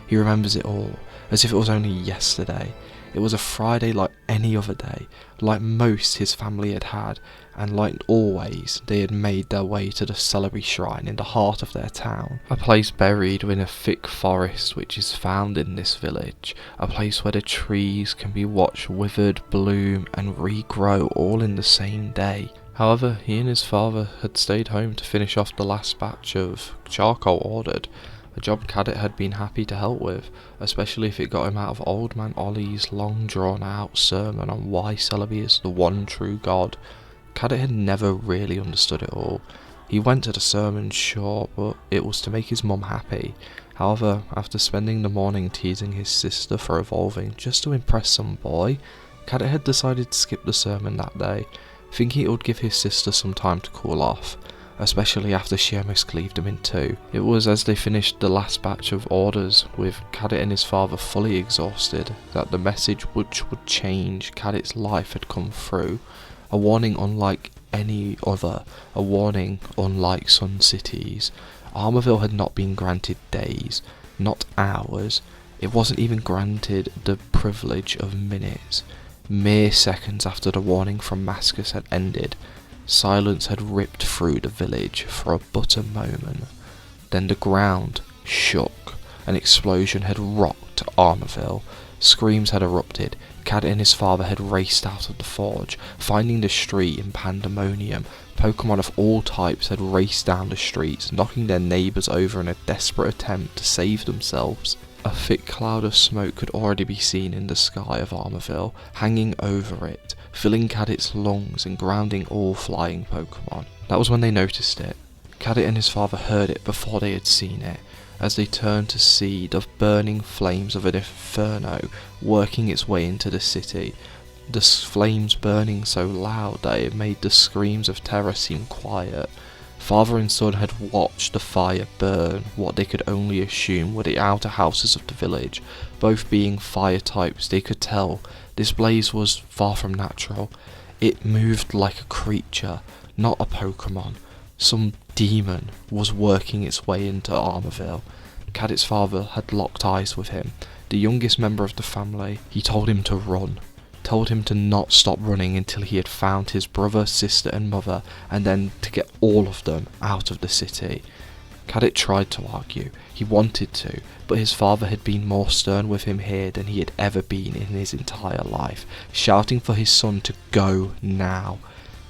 He remembers it all, as if it was only yesterday. It was a Friday like any other day, like most his family had had, and like always, they had made their way to the Celery Shrine in the heart of their town, a place buried in a thick forest which is found in this village, a place where the trees can be watched withered, bloom, and regrow all in the same day. However, he and his father had stayed home to finish off the last batch of charcoal ordered, a job Caddick had been happy to help with, especially if it got him out of Old Man Ollie's long drawn out sermon on why Celebi is the one true god. Caddick had never really understood it all. He went to the sermon, sure, but it was to make his mum happy. However, after spending the morning teasing his sister for evolving just to impress some boy, Caddick had decided to skip the sermon that day, thinking it would give his sister some time to cool off, especially after she almost cleaved him in two. It was as they finished the last batch of orders, with Caddick and his father fully exhausted, that the message which would change Caddick's life had come through. A warning unlike any other, a warning unlike Sun City's. Armorville had not been granted days, not hours. It wasn't even granted the privilege of minutes. Mere seconds after the warning from Mascus had ended, silence had ripped through the village for but a moment. Then the ground shook. An explosion had rocked Armorville. Screams had erupted. Caddick and his father had raced out of the forge, finding the street in pandemonium. Pokemon of all types had raced down the streets, knocking their neighbours over in a desperate attempt to save themselves. A thick cloud of smoke could already be seen in the sky of Armorville, hanging over it, filling Caddick's lungs and grounding all flying Pokemon. That was when they noticed it. Caddick and his father heard it before they had seen it, as they turned to see the burning flames of an inferno working its way into the city, the flames burning so loud that it made the screams of terror seem quiet. Father and son had watched the fire burn what they could only assume were the outer houses of the village. Both being fire types, they could tell this blaze was far from natural. It moved like a creature, not a Pokemon. Some demon was working its way into Armorville. Caddick's father had locked eyes with him, the youngest member of the family. He told him to run, told him to not stop running until he had found his brother, sister and mother, and then to get all of them out of the city. Caddick tried to argue. He wanted to, but his father had been more stern with him here than he had ever been in his entire life, shouting for his son to go now.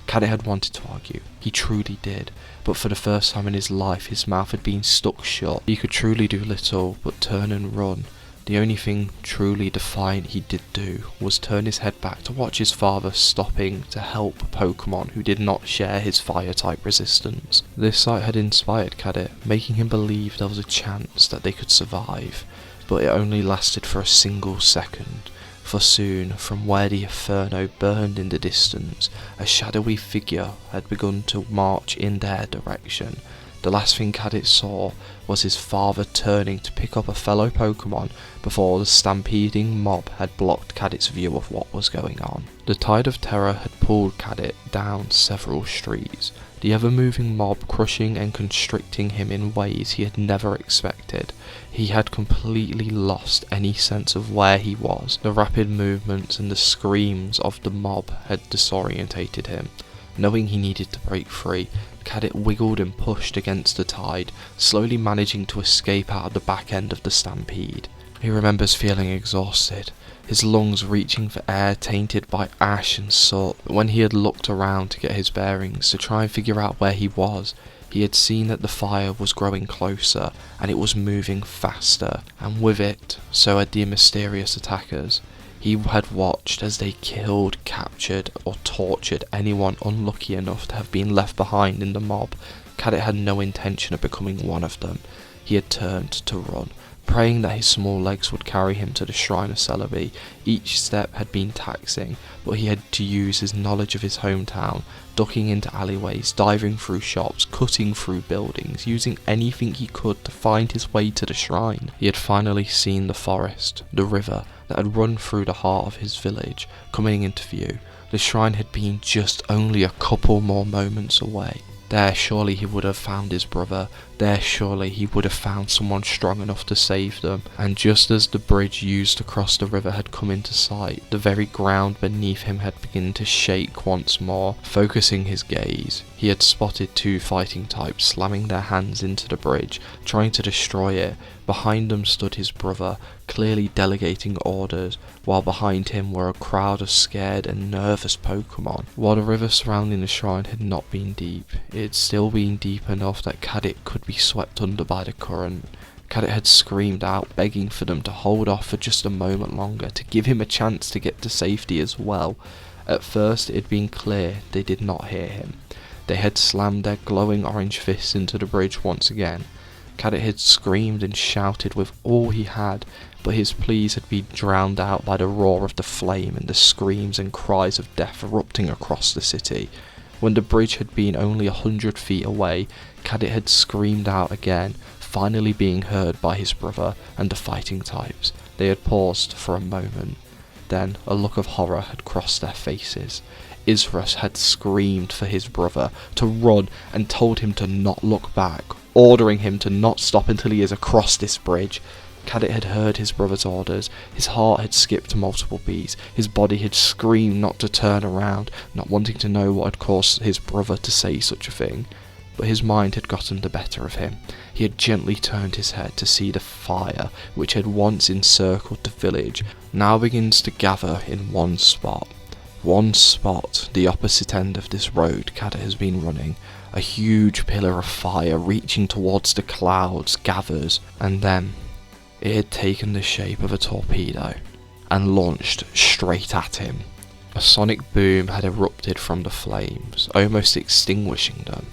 Caddick had wanted to argue. He truly did, but for the first time in his life his mouth had been stuck shut. He could truly do little but turn and run. The only thing truly defiant he did do was turn his head back to watch his father stopping to help Pokemon who did not share his fire-type resistance. This sight had inspired Caddick, making him believe there was a chance that they could survive, but it only lasted for a single second, for soon, from where the inferno burned in the distance, a shadowy figure had begun to march in their direction. The last thing Kadit saw was his father turning to pick up a fellow Pokemon before the stampeding mob had blocked Kadit's view of what was going on. The tide of terror had pulled Kadit down several streets, the ever-moving mob crushing and constricting him in ways he had never expected. He had completely lost any sense of where he was. The rapid movements and the screams of the mob had disorientated him. Knowing he needed to break free, Kadit wiggled and pushed against the tide, slowly managing to escape out of the back end of the stampede. He remembers feeling exhausted, his lungs reaching for air tainted by ash and soot. But when he had looked around to get his bearings, to try and figure out where he was, he had seen that the fire was growing closer, and it was moving faster, and with it, so had the mysterious attackers. He had watched as they killed, captured, or tortured anyone unlucky enough to have been left behind in the mob. Kadit had no intention of becoming one of them. He had turned to run, praying that his small legs would carry him to the shrine of Celebi. Each step had been taxing, but he had to use his knowledge of his hometown, ducking into alleyways, diving through shops, cutting through buildings, using anything he could to find his way to the shrine. He had finally seen the forest, the river, that had run through the heart of his village, coming into view. The shrine had been just only a couple more moments away. There surely he would have found his brother, there surely he would have found someone strong enough to save them. And just as the bridge used to cross the river had come into sight, the very ground beneath him had begun to shake once more. Focusing his gaze, he had spotted two fighting types slamming their hands into the bridge, trying to destroy it. Behind them stood his brother, clearly delegating orders, while behind him were a crowd of scared and nervous Pokemon. While the river surrounding the shrine had not been deep, it had still been deep enough that Kadit could be swept under by the current. Kadit had screamed out, begging for them to hold off for just a moment longer, to give him a chance to get to safety as well. At first it had been clear they did not hear him. They had slammed their glowing orange fists into the bridge once again. Kadit had screamed and shouted with all he had, but his pleas had been drowned out by the roar of the flame and the screams and cries of death erupting across the city. When the bridge had been only 100 feet away, Kadit had screamed out again, finally being heard by his brother and the fighting types. They had paused for a moment. Then a look of horror had crossed their faces. Isrus had screamed for his brother to run and told him to not look back, ordering him to not stop until he is across this bridge. Kadit had heard his brother's orders. His heart had skipped multiple beats. His body had screamed not to turn around, not wanting to know what had caused his brother to say such a thing. But his mind had gotten the better of him. He had gently turned his head to see the fire, which had once encircled the village, now begins to gather in one spot. One spot, the opposite end of this road Kadit has been running. A huge pillar of fire reaching towards the clouds gathers, and then it had taken the shape of a torpedo and launched straight at him. A sonic boom had erupted from the flames, almost extinguishing them,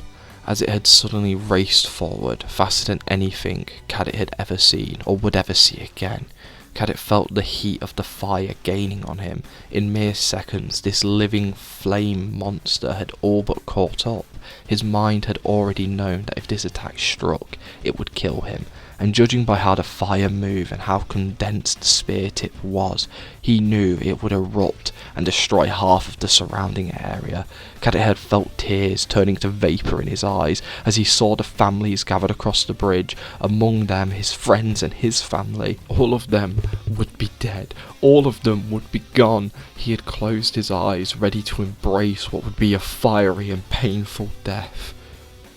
as it had suddenly raced forward faster than anything Kadit had ever seen or would ever see again. Kadit felt the heat of the fire gaining on him. In mere seconds, this living flame monster had all but caught up. His mind had already known that if this attack struck, it would kill him, and judging by how the fire moved and how condensed the spear tip was, he knew it would erupt and destroy half of the surrounding area. Kadit had felt tears turning to vapour in his eyes as he saw the families gathered across the bridge, among them his friends and his family. All of them would be dead. All of them would be gone. He had closed his eyes, ready to embrace what would be a fiery and painful death.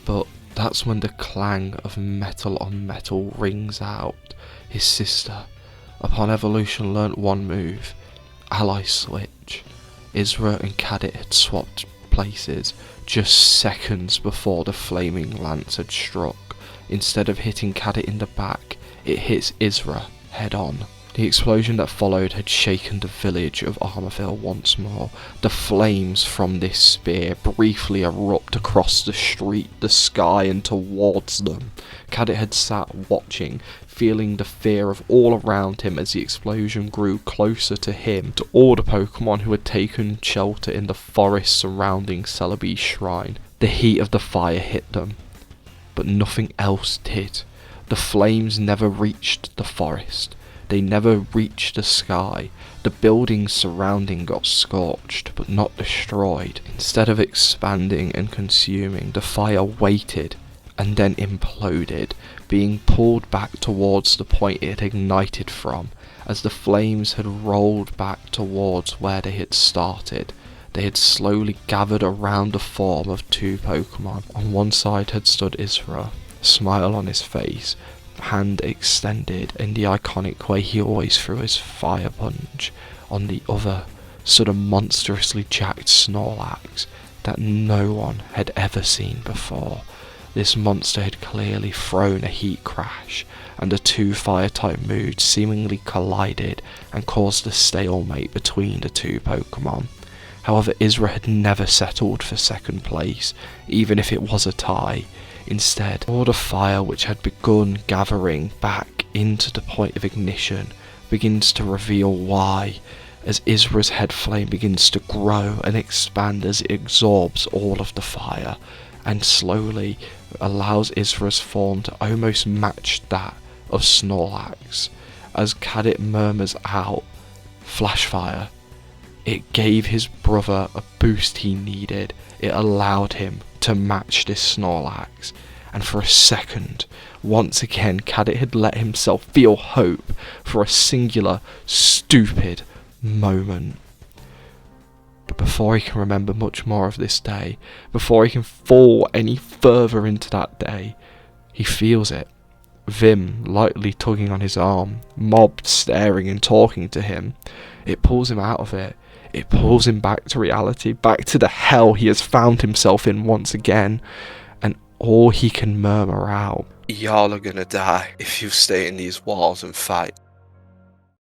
But that's when the clang of metal on metal rings out. His sister, upon evolution, learnt one move: ally switch. Isra and Kadit had swapped places just seconds before the flaming lance had struck. Instead of hitting Kadit in the back, it hits Isra head on. The explosion that followed had shaken the village of Armorville once more. The flames from this spear briefly erupt across the street, the sky, and towards them. Kadit had sat watching, feeling the fear of all around him as the explosion grew closer to him, to all the Pokemon who had taken shelter in the forest surrounding Celebi's shrine. The heat of the fire hit them. but nothing else did. The flames never reached the forest. They never reached the sky. The buildings surrounding got scorched, but not destroyed. Instead of expanding and consuming, the fire waited and then imploded, being pulled back towards the point it had ignited from. As the flames had rolled back towards where they had started, they had slowly gathered around the form of two Pokemon. On one side had stood Isra, a smile on his face, hand extended in the iconic way he always threw his fire punch. On the other stood a monstrously jacked Snorlax that no one had ever seen before. This monster had clearly thrown a heat crash, and the two fire-type moves seemingly collided and caused a stalemate between the two Pokemon. However, Isra had never settled for second place, even if it was a tie. Instead, all the fire which had begun gathering back into the point of ignition begins to reveal why, as Isra's head flame begins to grow and expand as it absorbs all of the fire, and slowly allows Isra's form to almost match that of Snorlax. As Kadit murmurs out, "Flash fire." It gave his brother a boost he needed. It allowed him to match this Snorlax. And for a second, once again, Kadit had let himself feel hope for a singular, stupid moment. But before he can remember much more of this day, before he can fall any further into that day, he feels it. Vim lightly tugging on his arm, Mob staring and talking to him. It pulls him out of it. It pulls him back to reality, back to the hell he has found himself in once again, and all he can murmur out, Y'all are gonna die if you stay in these walls and fight.